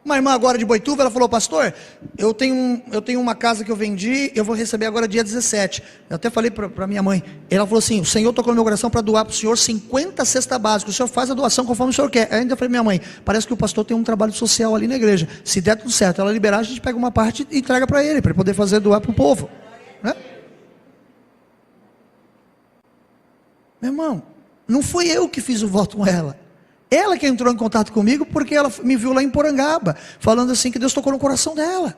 Uma irmã agora de Boituva, ela falou: pastor, eu tenho uma casa que eu vendi, eu vou receber agora dia 17. Eu até falei para minha mãe. Ela falou assim: o Senhor tocou no meu coração para doar para o senhor 50 cestas básicas. O senhor faz a doação conforme o senhor quer. Eu ainda falei: minha mãe, parece que o pastor tem um trabalho social ali na igreja. Se der tudo certo, ela liberar, a gente pega uma parte e entrega para ele poder fazer doar para o povo, né? Meu irmão, não fui eu que fiz o voto com ela. Ela que entrou em contato comigo, porque ela me viu lá em Porangaba, falando assim que Deus tocou no coração dela.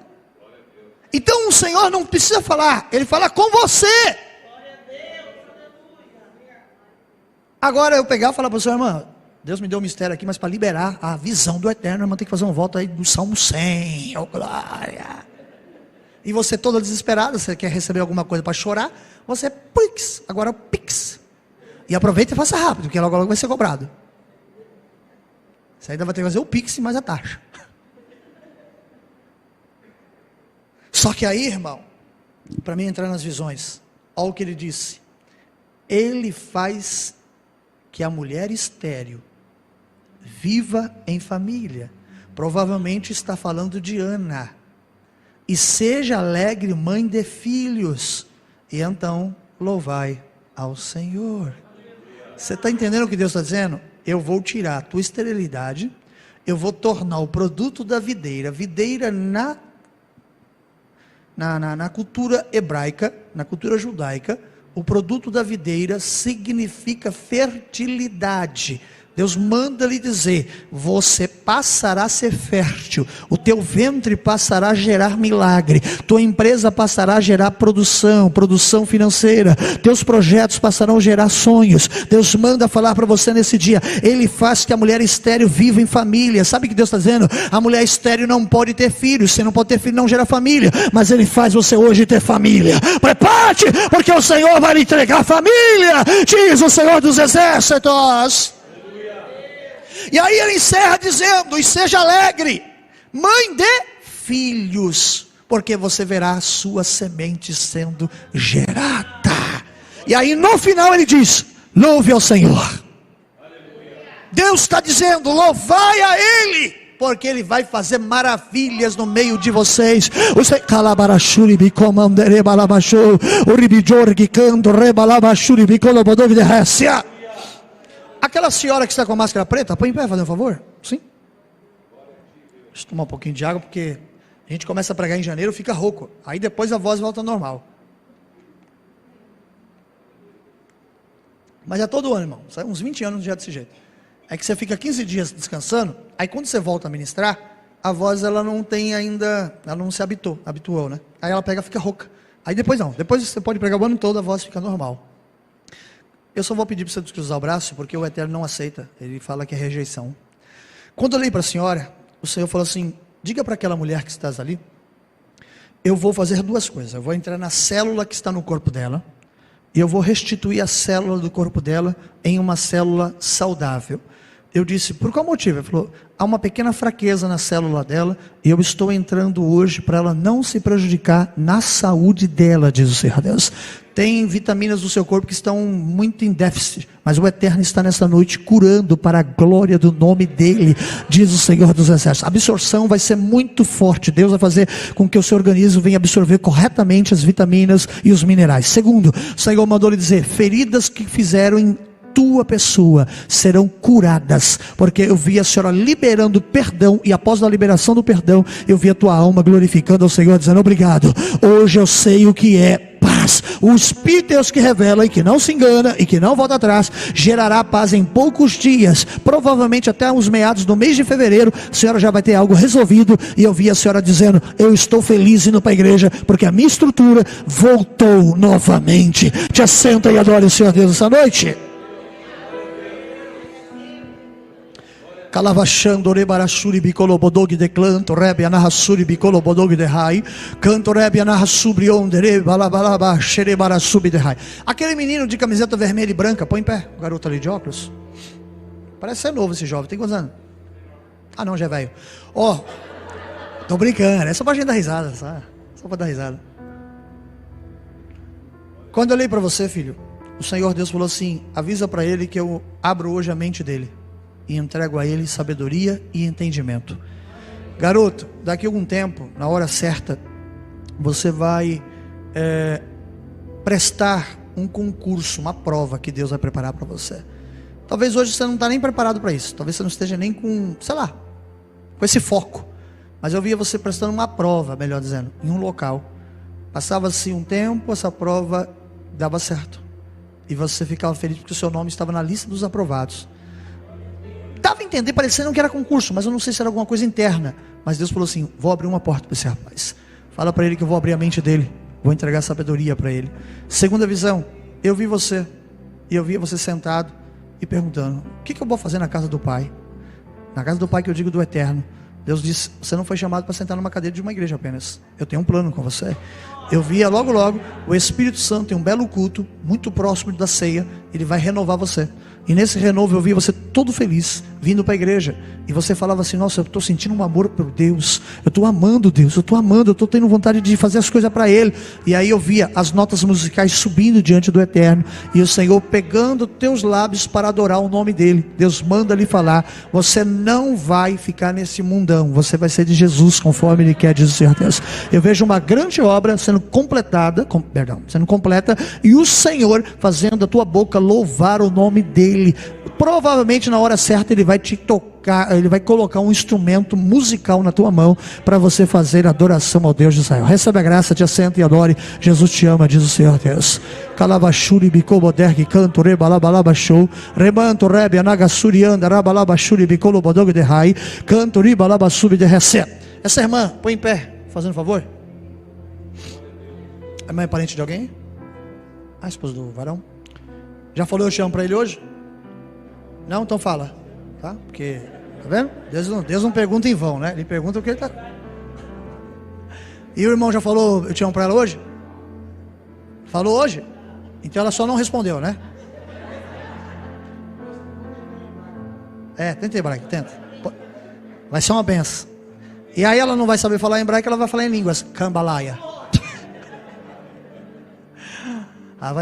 Então o Senhor não precisa falar, Ele fala com você. Agora eu pegar e falar para você: irmã, Deus me deu um mistério aqui, mas para liberar a visão do eterno, irmã, tem que fazer um voto aí do Salmo 100, oh glória. E você toda desesperada, você quer receber alguma coisa para chorar, você pix, agora pix. E aproveita e faça rápido, porque logo vai ser cobrado. Você ainda vai ter que fazer o pix mais a taxa. Só que aí, irmão, para mim entrar nas visões, olha o que ele disse: Ele faz que a mulher estéril viva em família, Provavelmente está falando de Ana. E seja alegre, mãe de filhos, e então louvai ao Senhor. Você está entendendo o que Deus está dizendo? Eu vou tirar a tua esterilidade, eu vou tornar o produto da videira na cultura hebraica, na cultura judaica, o produto da videira significa fertilidade. Deus manda lhe dizer: você passará a ser fértil, o teu ventre passará a gerar milagre, tua empresa passará a gerar produção financeira, teus projetos passarão a gerar sonhos. Deus manda falar para você nesse dia. Ele faz que a mulher estéril viva em família. Sabe o que Deus está dizendo? A mulher estéril não pode ter filhos. Se não pode ter filho, não gera família. Mas Ele faz você hoje ter família. Prepare-te, porque o Senhor vai lhe entregar família, diz o Senhor dos Exércitos. E aí ele encerra dizendo: e seja alegre, mãe de filhos, porque você verá a sua semente sendo gerada. E aí no final ele diz: louve ao Senhor. Deus está dizendo: louvai a Ele, porque Ele vai fazer maravilhas no meio de vocês. Aquela senhora que está com a máscara preta, põe em pé, fazendo um favor. Sim. Deixa eu tomar um pouquinho de água, porque a gente começa a pregar em janeiro, fica rouco. Aí depois a voz volta ao normal. Mas é todo ano, irmão. Sai uns 20 anos já desse jeito. É que você fica 15 dias descansando, aí quando você volta a ministrar, a voz ela não tem ainda, ela não se habituou, né? Aí ela pega e fica rouca. Aí depois não, depois você pode pregar o ano todo, a voz fica normal. Eu só vou pedir para você descruzar o braço, porque o Eterno não aceita. Ele fala que é rejeição. Quando eu olhei para a senhora, o Senhor falou assim: diga para aquela mulher que está ali, eu vou fazer duas coisas. Eu vou entrar na célula que está no corpo dela, e eu vou restituir a célula do corpo dela em uma célula saudável. Eu disse: por qual motivo? Ele falou: há uma pequena fraqueza na célula dela, e eu estou entrando hoje para ela não se prejudicar na saúde dela, diz o Senhor Deus. Tem vitaminas do seu corpo que estão muito em déficit, mas o Eterno está nessa noite curando para a glória do nome dEle, diz o Senhor dos Exércitos. A absorção vai ser muito forte. Deus vai fazer com que o seu organismo venha absorver corretamente as vitaminas e os minerais. Segundo, o Senhor mandou lhe dizer: feridas que fizeram em tua pessoa serão curadas, porque eu vi a senhora liberando perdão, e após a liberação do perdão, eu vi a tua alma glorificando ao Senhor, dizendo: obrigado, hoje eu sei o que é paz. O Espírito de Deus que revela e que não se engana e que não volta atrás, gerará paz em poucos dias, provavelmente até os meados do mês de fevereiro, a senhora já vai ter algo resolvido. E eu vi a senhora dizendo: eu estou feliz indo para a igreja, porque a minha estrutura voltou novamente. Te assenta e adore o Senhor Deus essa noite. Calavachando rebarachuri bicolobodog de clanto rebe anahasuri bicolobodog de rai canto rebe anahasubri ondere balabalaba xerebarasubi de rai. Aquele menino de camiseta vermelha e branca, põe em pé, o garoto ali de óculos. Parece ser novo esse jovem, tem quantos anos? Ah não, já é velho. Ó, tô brincando, é só pra gente dar risada, sabe? Só pra dar risada. Quando eu olhei para você, filho, o Senhor Deus falou assim: avisa para ele que eu abro hoje a mente dele e entrego a ele sabedoria e entendimento. Garoto, daqui a algum tempo, na hora certa, você vai prestar um concurso, uma prova que Deus vai preparar para você. Talvez hoje você não está nem preparado para isso, talvez você não esteja nem com, sei lá, com esse foco. Mas eu via você prestando uma prova, melhor dizendo, em um local. Passava-se um tempo, essa prova dava certo, e você ficava feliz porque o seu nome estava na lista dos aprovados. Dava a entender, parecendo que era concurso, mas eu não sei se era alguma coisa interna. Mas Deus falou assim: vou abrir uma porta para esse rapaz. Fala para ele que eu vou abrir a mente dele, vou entregar sabedoria para ele. Segunda visão, eu vi você, e eu via você sentado e perguntando: o que eu vou fazer na casa do Pai? Na casa do Pai que eu digo do Eterno. Deus disse: você não foi chamado para sentar numa cadeira de uma igreja apenas, eu tenho um plano com você. Eu via logo o Espírito Santo em um belo culto, muito próximo da ceia, ele vai renovar você. E nesse renovo eu vi você todo feliz, vindo para a igreja, e você falava assim: nossa, eu estou sentindo um amor por Deus, eu estou amando Deus, eu estou tendo vontade de fazer as coisas para Ele. E aí eu via as notas musicais subindo diante do Eterno, e o Senhor pegando teus lábios para adorar o nome dEle. Deus manda lhe falar: você não vai ficar nesse mundão, você vai ser de Jesus, conforme Ele quer, diz o Senhor Deus. Eu vejo uma grande obra sendo sendo completa, e o Senhor fazendo a tua boca louvar o nome dEle. Provavelmente na hora certa Ele vai te tocar, Ele vai colocar um instrumento musical na tua mão, para você fazer adoração ao Deus de Israel. Recebe a graça, te assenta e adore. Jesus te ama, diz o Senhor Deus. Calabashuri bicoboderg canto rebalabalabashou rebanto rebe anagasurianda rabalabashuri bicolobodog de rai canto ribalabasub de recebe. Essa irmã, põe em pé, fazendo favor. A irmã é parente de alguém? A esposa do varão. Já falou eu te amo para ele hoje? Não? Então fala, tá? Porque, tá vendo? Deus não pergunta em vão, né? Ele pergunta o que ele tá. E o irmão já falou eu te amo para ela hoje? Falou hoje? Então ela só não respondeu, né? Tentei, Braga, tenta. Vai ser uma benção. E aí ela não vai saber falar em hebraico, ela vai falar em línguas. Cambalaia.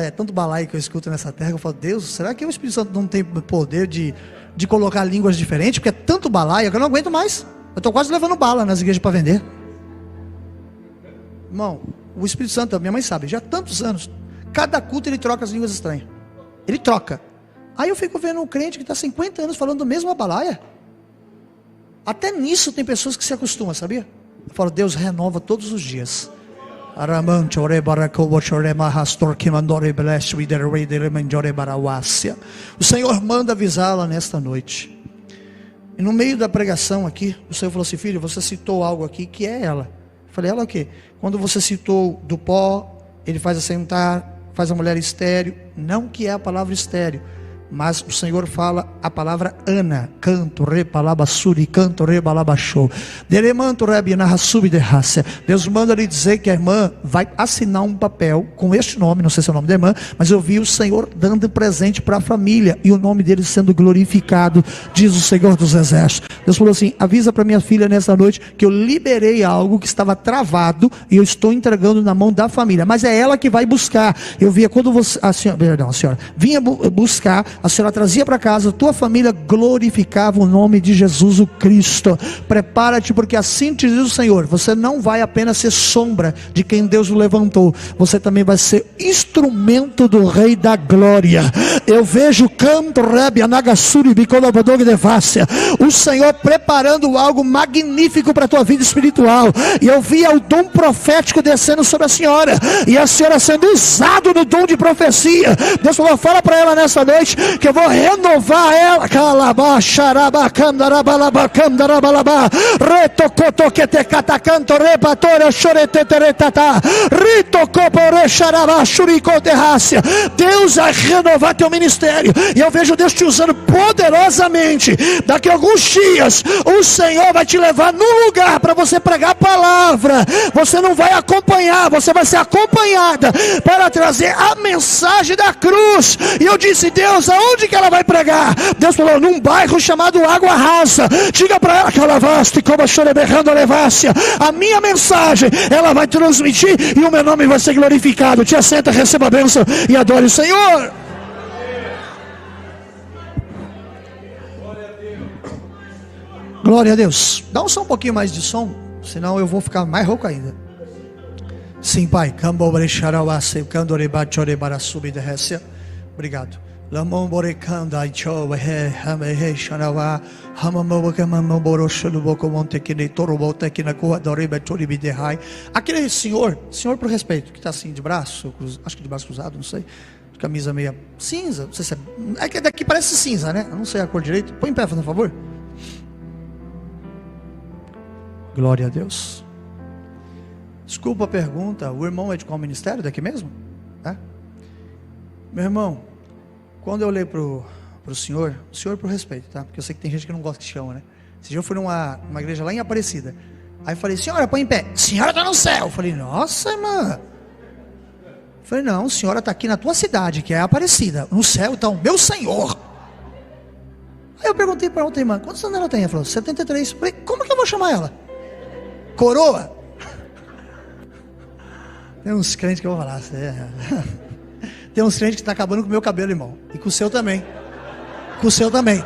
É tanto balaio que eu escuto nessa terra, eu falo: Deus, será que o Espírito Santo não tem poder de colocar línguas diferentes? Porque é tanto balaio que eu não aguento mais. Eu estou quase levando bala nas igrejas para vender. Irmão, o Espírito Santo, minha mãe sabe, já há tantos anos, cada culto ele troca as línguas estranhas. Ele troca. Aí eu fico vendo um crente que está 50 anos falando a mesma balaia. Até nisso tem pessoas que se acostumam, sabia? Eu falo: Deus, renova todos os dias. O Senhor manda avisá-la nesta noite. E no meio da pregação aqui, o Senhor falou assim: filho, você citou algo aqui que é ela. Eu falei: ela o quê? Quando você citou do pó, ele faz assentar, faz a mulher estéril. Não que é a palavra estéril, mas o Senhor fala a palavra Ana. Canto repalabassuri, canto rebalabachou. Deremanto rebinarrasubi de raça. Deus manda lhe dizer que a irmã vai assinar um papel com este nome. Não sei se é o nome da irmã, mas eu vi o Senhor dando presente para a família, e o nome dele sendo glorificado, diz o Senhor dos Exércitos. Deus falou assim: avisa para minha filha nessa noite que eu liberei algo que estava travado, e eu estou entregando na mão da família, mas é ela que vai buscar. Eu via quando a senhora vinha buscar, a senhora trazia para casa, a tua família glorificava o nome de Jesus o Cristo. Prepara-te, porque assim te diz o Senhor: você não vai apenas ser sombra de quem Deus o levantou, você também vai ser instrumento do Rei da Glória. Eu vejo canto rebe anagasuri bicolobodog de vácia, o Senhor preparando algo magnífico para a tua vida espiritual. E eu via o dom profético descendo sobre a senhora, e a senhora sendo usado no dom de profecia. Deus falou: fala para ela nessa noite que eu vou renovar ela. Deus vai renovar teu ministério, e eu vejo Deus te usando poderosamente. Daqui a alguns dias o Senhor vai te levar num lugar para você pregar a palavra. Você não vai acompanhar, você vai ser acompanhada para trazer a mensagem da cruz. E eu disse: Deus, aonde que ela vai pregar? Deus falou: num bairro chamado Água Rasa. Diga para ela que ela vaste como choreberrando a levácia. A minha mensagem ela vai transmitir, e o meu nome vai ser glorificado. Te assenta, receba a bênção e adore o Senhor. Glória a Deus. Dá só um pouquinho mais de som, senão eu vou ficar mais rouco ainda. Sim, Pai. Obrigado. Aquele senhor por respeito, que está assim de braço, acho que de braço cruzado, não sei, de camisa meia cinza, não sei se é que daqui parece cinza, né? Eu não sei a cor direito. Põe em pé, por favor. Glória a Deus. Desculpa a pergunta, o irmão é de qual ministério? Daqui mesmo? É? Meu irmão, quando eu olhei para o senhor por respeito, tá? Porque eu sei que tem gente que não gosta que chama, né? Esse dia eu fui numa igreja lá em Aparecida. Aí eu falei: senhora, põe em pé. Senhora está no céu. Eu falei: nossa, irmã. Eu falei: não, a senhora está aqui na tua cidade, que é Aparecida. No céu está o meu Senhor. Aí eu perguntei para outra irmã, quantos anos ela tem? Ela falou, 73. Eu falei, como que eu vou chamar ela? Coroa? Tem uns crentes que eu vou falar, tem uns crentes que estão acabando com o meu cabelo, irmão. E com o seu também. Com o seu também.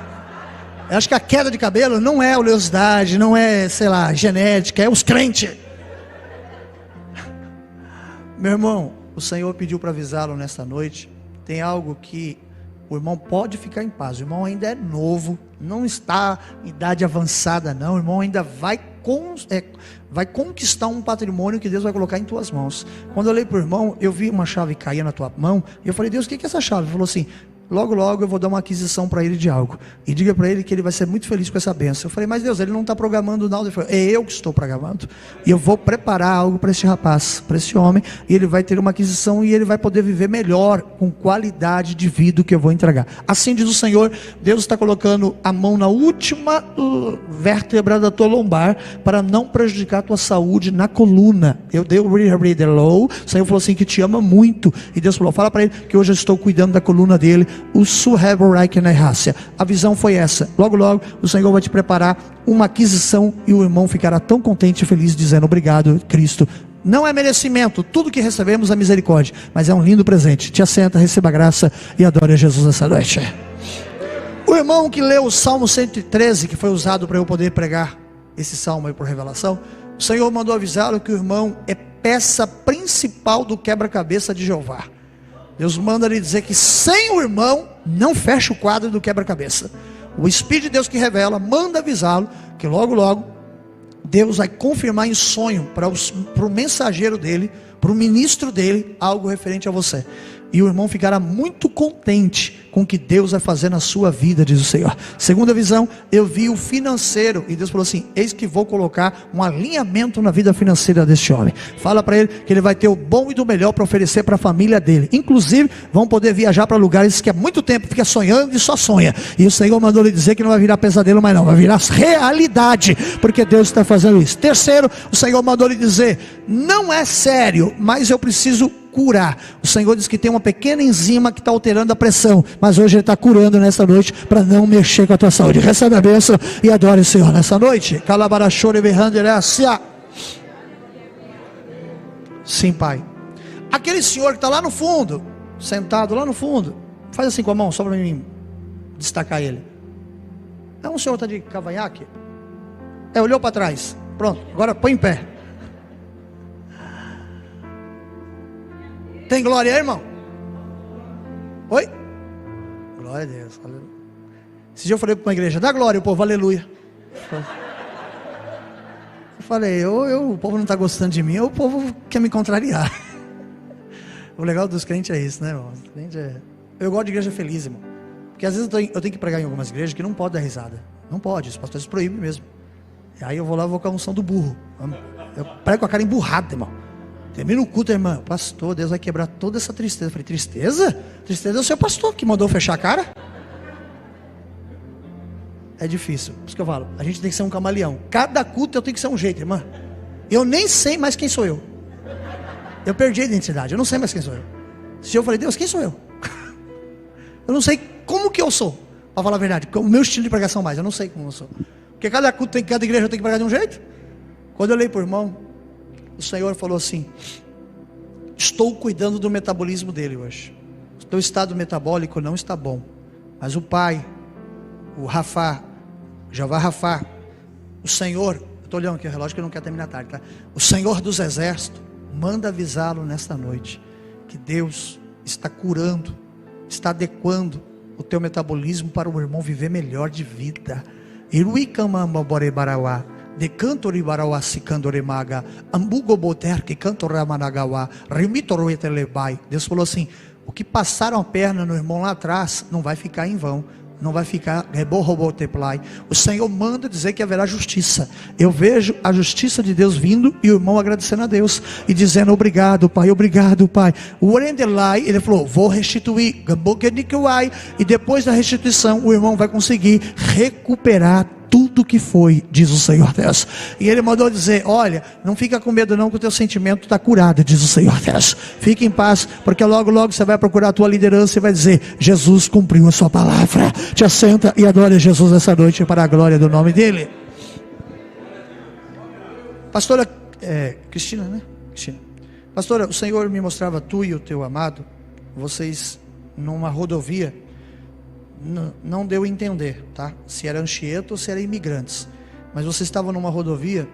Eu acho que a queda de cabelo não é oleosidade, não é, sei lá, genética, é os crentes. Meu irmão, o Senhor pediu para avisá-lo nesta noite. Tem algo que o irmão pode ficar em paz. O irmão ainda é novo, não está em idade avançada, não. O irmão ainda vai conquistar um patrimônio que Deus vai colocar em tuas mãos. Quando eu olhei para o irmão, eu vi uma chave cair na tua mão. E eu falei, Deus, o que é essa chave? Ele falou assim, logo logo eu vou dar uma aquisição para ele de algo. E diga para ele que ele vai ser muito feliz com essa bênção. Eu falei, mas Deus, ele não está programando nada. Ele falou, é eu que estou programando. E eu vou preparar algo para esse rapaz, para esse homem. E ele vai ter uma aquisição e ele vai poder viver melhor, com qualidade de vida que eu vou entregar. Assim diz o Senhor, Deus está colocando a mão na última vértebra da tua lombar, para não prejudicar a tua saúde na coluna. Eu dei o low. O Senhor falou assim, que te ama muito. E Deus falou, fala para ele que hoje eu estou cuidando da coluna dele. A visão foi essa. Logo logo o Senhor vai te preparar uma aquisição e o irmão ficará tão contente e feliz, dizendo, obrigado Cristo. Não é merecimento, tudo que recebemos é misericórdia, mas é um lindo presente. Te assenta, receba a graça e adore a Jesus essa noite. O irmão que leu o Salmo 113, que foi usado para eu poder pregar esse salmo aí por revelação, o Senhor mandou avisá-lo que o irmão é peça principal do quebra-cabeça de Jeová. Deus manda lhe dizer que sem o irmão não fecha o quadro do quebra-cabeça. O Espírito de Deus que revela, manda avisá-lo que logo logo Deus vai confirmar em sonho para o mensageiro dele, para o ministro dele, algo referente a você. E o irmão ficará muito contente com o que Deus vai fazer na sua vida, diz o Senhor. Segunda visão, eu vi o financeiro, e Deus falou assim, eis que vou colocar um alinhamento na vida financeira deste homem. Fala para ele que ele vai ter o bom e do melhor para oferecer para a família dele. Inclusive, vão poder viajar para lugares que há muito tempo fica sonhando e só sonha. E o Senhor mandou lhe dizer que não vai virar pesadelo mais não, vai virar realidade, porque Deus está fazendo isso. Terceiro, o Senhor mandou lhe dizer, não é sério, mas eu preciso curar. O Senhor diz que tem uma pequena enzima que está alterando a pressão, mas hoje Ele está curando nessa noite, para não mexer com a tua saúde. Recebe a bênção e adore o Senhor nessa noite. Sim, Pai. Aquele senhor que está lá no fundo, sentado lá no fundo, faz assim com a mão, só para mim destacar ele. É um senhor que está de cavanhaque? Olhou para trás. Pronto, agora põe em pé. Tem glória aí, irmão? Oi? Glória a Deus. Esse dia eu falei para uma igreja, dá glória, o povo, aleluia. Eu falei, o povo não está gostando de mim, ou o povo quer me contrariar. O legal dos crentes é isso, né, irmão? Eu gosto de igreja feliz, irmão. Porque às vezes eu tenho que pregar em algumas igrejas que não pode dar risada. Não pode, os pastores proíbem mesmo. E aí eu vou lá e vou com a unção do burro. Eu prego com a cara emburrada, irmão. Termina o culto, irmão, pastor, Deus vai quebrar toda essa tristeza. Eu falei, tristeza? Tristeza é o seu pastor que mandou fechar a cara? É difícil, por isso que eu falo, a gente tem que ser um camaleão. Cada culto eu tenho que ser um jeito, irmã. Eu nem sei mais quem sou eu. Eu perdi a identidade, eu não sei mais quem sou eu. Se eu falei, Deus, quem sou eu? Eu não sei como que eu sou, para falar a verdade, o meu estilo de pregação mais, eu não sei como eu sou. Porque cada culto, cada igreja tem que pregar de um jeito. Quando eu olhei para o irmão, o Senhor falou assim, estou cuidando do metabolismo dele hoje. O teu estado metabólico não está bom. Mas o Pai, o Rafá, Jeová Rafá, o Senhor, eu estou olhando aqui o relógio que eu não quero terminar tarde, tá? O Senhor dos exércitos, manda avisá-lo nesta noite, que Deus está curando, está adequando o teu metabolismo para o irmão viver melhor de vida. Iruicamambaborebarauá. De cantori barauá se candoremaga, ambugo boter que cantoramanagawa, remitoroetelebai. Deus falou assim: o que passaram a perna no irmão lá atrás não vai ficar em vão, não vai ficar reborroboteplai. O Senhor manda dizer que haverá justiça. Eu vejo a justiça de Deus vindo e o irmão agradecendo a Deus e dizendo obrigado, Pai, obrigado, Pai. O Orendelai, ele falou: vou restituir, e depois da restituição o irmão vai conseguir recuperar tudo que foi, diz o Senhor Deus. E Ele mandou dizer: olha, não fica com medo não, que o teu sentimento está curado, diz o Senhor Deus. Fique em paz, porque logo logo você vai procurar a tua liderança e vai dizer: Jesus cumpriu a sua palavra. Te assenta e adore Jesus essa noite para a glória do nome dEle. Pastora Cristina, né? Cristina. Pastora, o Senhor me mostrava tu e o teu amado, vocês numa rodovia, não deu a entender, tá? Se era Anchieta ou se era imigrantes, mas vocês estavam numa rodovia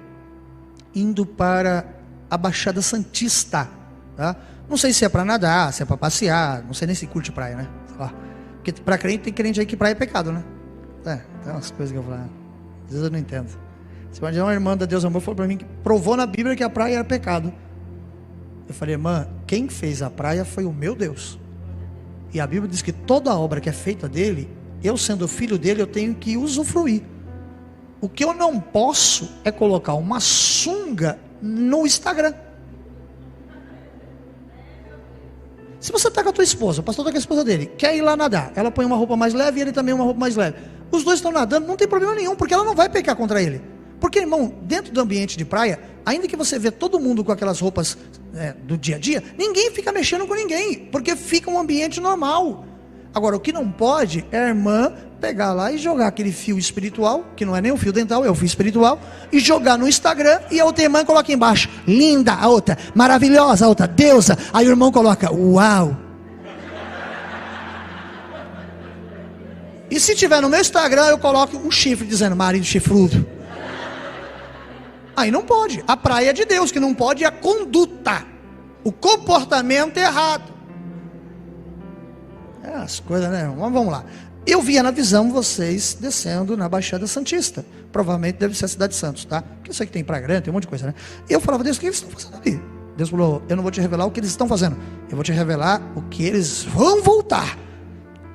indo para a Baixada Santista, tá? Não sei se é para nadar, se é para passear, não sei nem se curte praia, né? Sei lá. Porque para crente, tem crente aí que praia é pecado, né? Tem umas coisas que eu falo, às vezes eu não entendo. Se uma irmã da Deus Amor falou para mim que provou na Bíblia que a praia era pecado. Eu falei: irmã, quem fez a praia foi o meu Deus. E a Bíblia diz que toda obra que é feita dele, eu sendo filho dele, eu tenho que usufruir. O que eu não posso é colocar uma sunga no Instagram. Se você está com a tua esposa, o pastor está com a esposa dele, quer ir lá nadar, ela põe uma roupa mais leve e ele também uma roupa mais leve. Os dois estão nadando, não tem problema nenhum, porque ela não vai pecar contra ele. Porque, irmão, dentro do ambiente de praia, ainda que você vê todo mundo com aquelas roupas do dia a dia, ninguém fica mexendo com ninguém, porque fica um ambiente normal. Agora, o que não pode é a irmã pegar lá e jogar aquele fio espiritual, que não é nem o fio dental, é o fio espiritual, e jogar no Instagram, e a outra irmã coloca embaixo: linda, a outra, maravilhosa, a outra, deusa. Aí o irmão coloca: uau. E se tiver no meu Instagram, eu coloco um chifre dizendo: marido chifrudo. Aí não pode. A praia é de Deus, que não pode é a conduta, o comportamento errado. As coisas, né? Mas vamos lá. Eu via na visão vocês descendo na Baixada Santista. Provavelmente deve ser a Cidade de Santos, tá? Porque eu sei que tem Praia Grande, tem um monte de coisa, né? E eu falava: Deus, o que eles estão fazendo ali? Deus falou: eu não vou te revelar o que eles estão fazendo, eu vou te revelar o que eles vão voltar.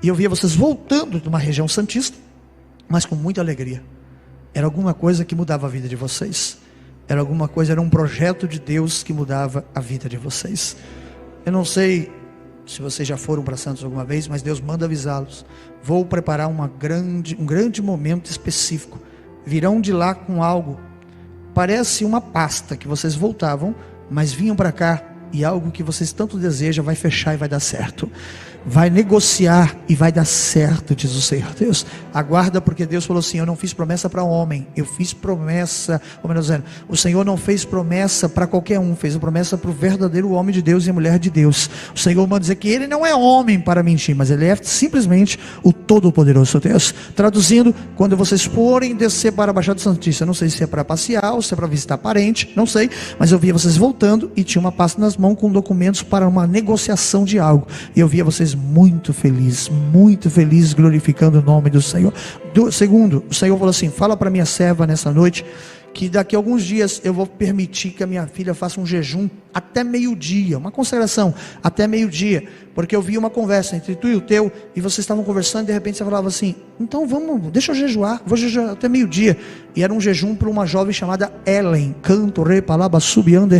E eu via vocês voltando de uma região santista, mas com muita alegria. Era alguma coisa que mudava a vida de vocês. Era alguma coisa, era um projeto de Deus que mudava a vida de vocês. Eu não sei se vocês já foram para Santos alguma vez, mas Deus manda avisá-los: vou preparar um grande momento específico. Virão de lá com algo, parece uma pasta que vocês voltavam, mas vinham para cá, e algo que vocês tanto desejam vai fechar e vai dar certo. Vai negociar e vai dar certo, diz o Senhor Deus. Aguarda, porque Deus falou assim: eu não fiz promessa para homem, eu fiz promessa, ou menos dizendo, o Senhor não fez promessa para qualquer um, fez promessa para o verdadeiro homem de Deus e a mulher de Deus. O Senhor manda dizer que Ele não é homem para mentir, mas Ele é simplesmente o Todo-Poderoso Deus. Traduzindo, quando vocês forem descer para a Baixada Santista, não sei se é para passear ou se é para visitar parente, não sei, mas eu via vocês voltando e tinha uma pasta nas mãos com documentos para uma negociação de algo, e eu via vocês muito felizes, glorificando o nome do Senhor. Segundo, o Senhor falou assim: fala para minha serva nessa noite, que daqui a alguns dias eu vou permitir que a minha filha faça um jejum até meio-dia, uma consagração até meio-dia, porque eu vi uma conversa entre tu e o teu, e vocês estavam conversando, e de repente você falava assim: então vamos, deixa eu jejuar, vou jejuar até meio-dia. E era um jejum para uma jovem chamada Ellen, canto, re, palaba, subiando,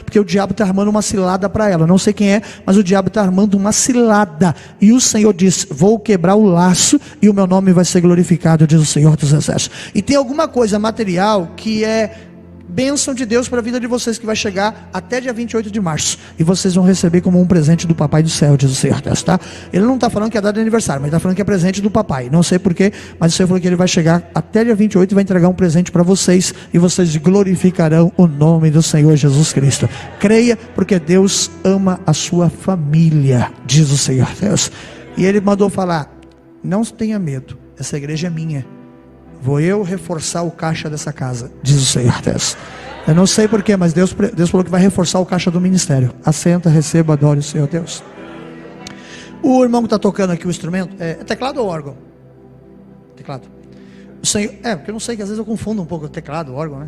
porque o diabo está armando uma cilada para ela. Eu não sei quem é, mas o diabo está armando uma cilada, e o Senhor diz: vou quebrar o laço, e o meu nome vai ser glorificado, diz o Senhor dos Exércitos. E tem alguma coisa material que é bênção de Deus para a vida de vocês, que vai chegar até dia 28 de março, e vocês vão receber como um presente do Papai do Céu, diz o Senhor Deus, tá? Ele não está falando que é data de aniversário, mas está falando que é presente do Papai, não sei porquê, mas o Senhor falou que Ele vai chegar até dia 28 e vai entregar um presente para vocês, e vocês glorificarão o nome do Senhor Jesus Cristo. Creia, porque Deus ama a sua família, diz o Senhor Deus. E Ele mandou falar: não tenha medo, essa igreja é minha, vou eu reforçar o caixa dessa casa, diz o Senhor Deus. Eu não sei porquê, mas Deus falou que vai reforçar o caixa do ministério. Assenta, receba, adore o Senhor Deus. O irmão que está tocando aqui o instrumento, é teclado ou órgão? Teclado. O Senhor, porque eu não sei, que às vezes eu confundo um pouco o teclado, o órgão, né?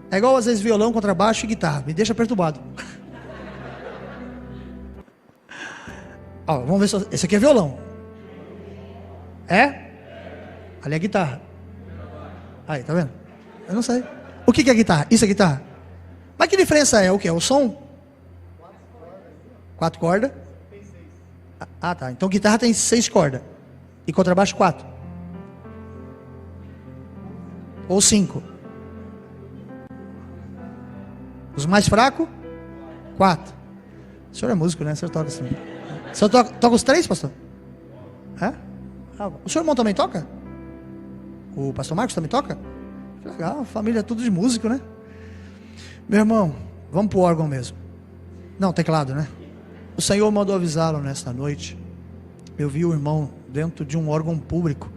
É igual às vezes violão, contrabaixo e guitarra, me deixa perturbado. Ó, vamos ver se esse aqui é violão. É? Ali é guitarra. Aí, tá vendo? Eu não sei. O que é guitarra? Isso é guitarra? Mas que diferença é? O que? É o som? 4 cordas? Ah, tá. Então guitarra tem 6 cordas. E contrabaixo 4. Ou 5? Os mais fracos? 4. O senhor é músico, né? O senhor toca assim. O senhor toca os 3, pastor? É? O seu irmão também toca? O pastor Marcos também toca? Que legal, família é tudo de músico, né? Meu irmão, vamos pro órgão mesmo. Não, teclado, né? O Senhor mandou avisá-lo nesta noite. Eu vi o irmão dentro de um órgão público,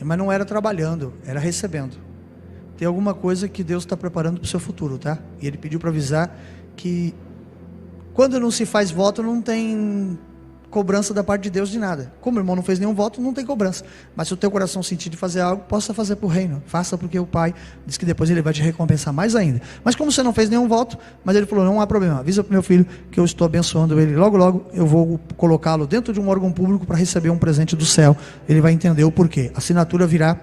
mas não era trabalhando, era recebendo. Tem alguma coisa que Deus está preparando para o seu futuro, tá? E ele pediu para avisar que quando não se faz voto, não tem cobrança da parte de Deus de nada. Como o irmão não fez nenhum voto, não tem cobrança. Mas se o teu coração sentir de fazer algo, possa fazer para o reino. Faça, porque o Pai diz que depois ele vai te recompensar mais ainda. Mas como você não fez nenhum voto, mas ele falou, não há problema, avisa para o meu filho que eu estou abençoando ele. Logo, logo eu vou colocá-lo dentro de um órgão público para receber um presente do céu. Ele vai entender o porquê. A assinatura virá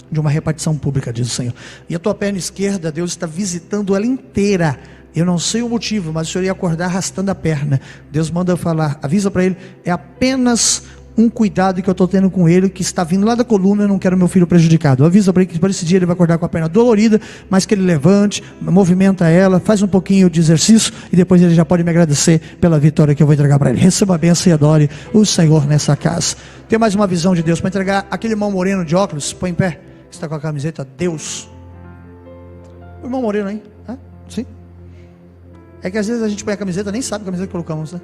de uma repartição pública, diz o Senhor. E a tua perna esquerda, Deus está visitando ela inteira. Eu não sei o motivo, mas o senhor ia acordar arrastando a perna. Deus manda eu falar, avisa para ele, é apenas um cuidado que eu estou tendo com ele, que está vindo lá da coluna, eu não quero meu filho prejudicado. Avisa para ele que por esse dia ele vai acordar com a perna dolorida, mas que ele levante, movimenta ela, faz um pouquinho de exercício, e depois ele já pode me agradecer pela vitória que eu vou entregar para ele. Receba a bênção e adore o Senhor nessa casa. Tem mais uma visão de Deus para entregar. Aquele irmão moreno de óculos, põe em pé, que está com a camiseta Deus. O irmão moreno aí, sim. É que às vezes a gente põe a camiseta, nem sabe a camiseta que colocamos, né?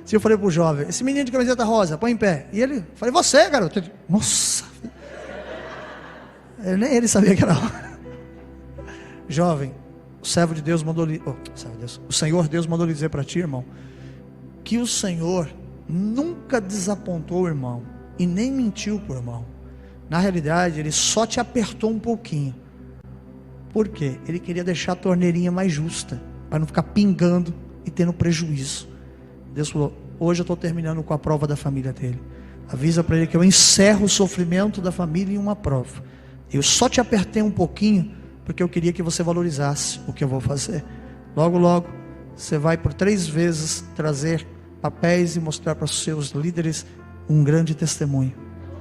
Se eu falei pro jovem, esse menino de camiseta rosa, põe em pé. E ele, falei, você, garoto. Ele, nossa. Nem ele sabia que era. Jovem, o servo de Deus mandou lhe, o Senhor Deus mandou lhe dizer para ti, irmão, que o Senhor nunca desapontou o irmão e nem mentiu pro irmão. Na realidade, ele só te apertou um pouquinho. Por quê? Ele queria deixar a torneirinha mais justa, para não ficar pingando e tendo prejuízo. Deus falou, hoje eu estou terminando com a prova da família dele. Avisa para ele que eu encerro o sofrimento da família em uma prova. Eu só te apertei um pouquinho, porque eu queria que você valorizasse o que eu vou fazer. Logo, logo, você vai por 3 vezes trazer papéis e mostrar para os seus líderes um grande testemunho.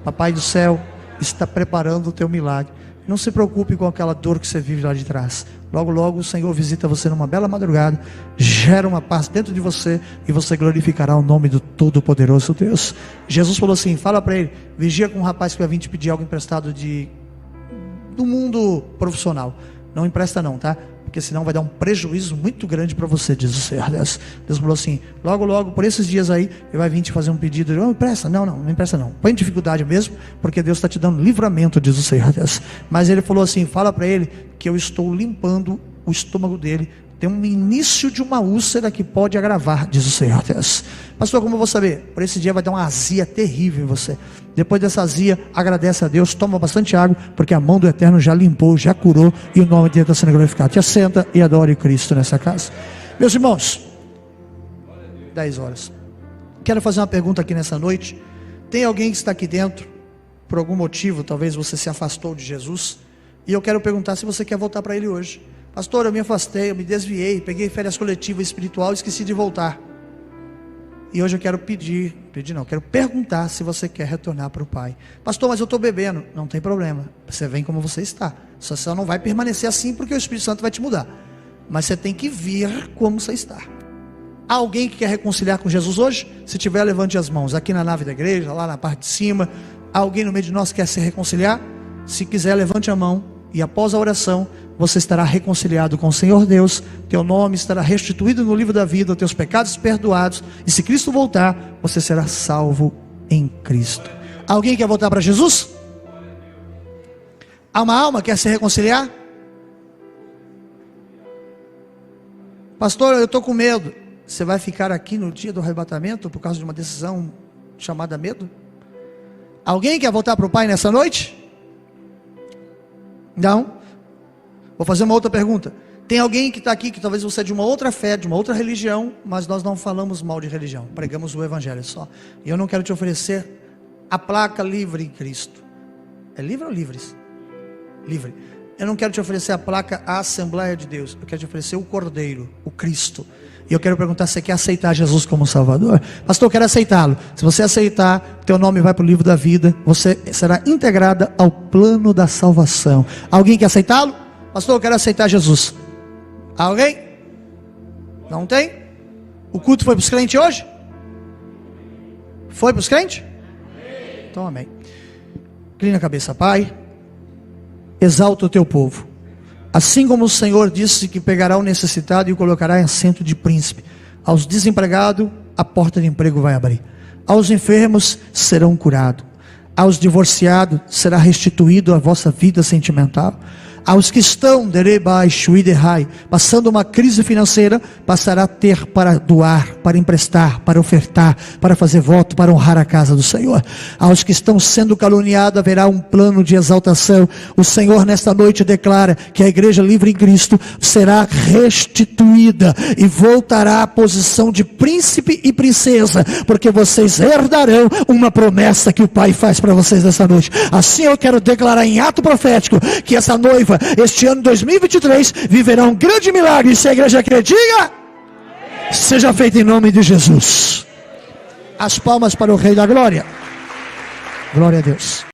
Papai do céu está preparando o teu milagre. Não se preocupe com aquela dor que você vive lá de trás. Logo, logo o Senhor visita você numa bela madrugada, gera uma paz dentro de você, e você glorificará o nome do Todo-Poderoso Deus. Jesus falou assim, fala para ele, vigia com um rapaz que vai vir te pedir algo emprestado do mundo profissional. Não empresta não, tá? Porque senão vai dar um prejuízo muito grande para você, diz o Senhor. Deus falou assim, logo, logo, por esses dias aí, ele vai vir te fazer um pedido. Não empresta, não empresta não. Põe em dificuldade mesmo, porque Deus está te dando livramento, diz o Senhor. Deus. Mas ele falou assim, fala para ele que eu estou limpando o estômago dele. Tem um início de uma úlcera que pode agravar, diz o Senhor Deus. Pastor, como eu vou saber? Por esse dia vai dar uma azia terrível em você. Depois dessa azia, agradece a Deus, toma bastante água, porque a mão do Eterno já limpou, já curou, e o nome dele está sendo glorificado. Te assenta e adore Cristo nessa casa. Meus irmãos, 10 horas. Quero fazer uma pergunta aqui nessa noite. Tem alguém que está aqui dentro, por algum motivo, talvez você se afastou de Jesus, e eu quero perguntar se você quer voltar para Ele hoje. Pastor, eu me afastei, eu me desviei, peguei férias coletivas espiritual e esqueci de voltar. E hoje eu quero quero perguntar se você quer retornar para o Pai. Pastor, mas eu estou bebendo. Não tem problema, você vem como você está. Só não vai permanecer assim porque o Espírito Santo vai te mudar. Mas você tem que vir como você está. Há alguém que quer reconciliar com Jesus hoje? Se tiver, levante as mãos. Aqui na nave da igreja, lá na parte de cima. Há alguém no meio de nós que quer se reconciliar? Se quiser, levante a mão. E após a oração, você estará reconciliado com o Senhor Deus, teu nome estará restituído no livro da vida, teus pecados perdoados, e se Cristo voltar, você será salvo em Cristo. Alguém quer voltar para Jesus? Há uma alma que quer se reconciliar? Pastor, eu estou com medo. Você vai ficar aqui no dia do arrebatamento por causa de uma decisão chamada medo? Alguém quer voltar para o Pai nessa noite? Não? Vou fazer uma outra pergunta. Tem alguém que está aqui que talvez você é de uma outra fé, de uma outra religião, mas nós não falamos mal de religião, pregamos o Evangelho só. E eu não quero te oferecer a placa livre em Cristo. É livre ou livres? Livre. Eu não quero te oferecer a placa a Assembleia de Deus. Eu quero te oferecer o Cordeiro, o Cristo. E eu quero perguntar se você quer aceitar Jesus como Salvador. Pastor, eu quero aceitá-lo. Se você aceitar, teu nome vai para o livro da vida, você será integrada ao plano da salvação. Alguém quer aceitá-lo? Pastor, eu quero aceitar Jesus. Alguém? Não tem? O culto foi para os crentes hoje? Foi para os crentes? Então amém. Inclina a cabeça, Pai. Exalta o teu povo. Assim como o Senhor disse que pegará o necessitado e o colocará em assento de príncipe. Aos desempregados, a porta de emprego vai abrir. Aos enfermos, serão curados. Aos divorciados, será restituído a vossa vida sentimental. Aos que estão, passando uma crise financeira, passará a ter para doar, para emprestar, para ofertar, para fazer voto, para honrar a casa do Senhor. Aos que estão sendo caluniados, haverá um plano de exaltação. O Senhor nesta noite declara que a igreja livre em Cristo será restituída e voltará à posição de príncipe e princesa, porque vocês herdarão uma promessa que o Pai faz para vocês nessa noite. Assim eu quero declarar em ato profético que essa noiva, este ano 2023, viverá um grande milagre. Se a igreja acredita, seja feito em nome de Jesus. As palmas para o Rei da Glória. Glória a Deus.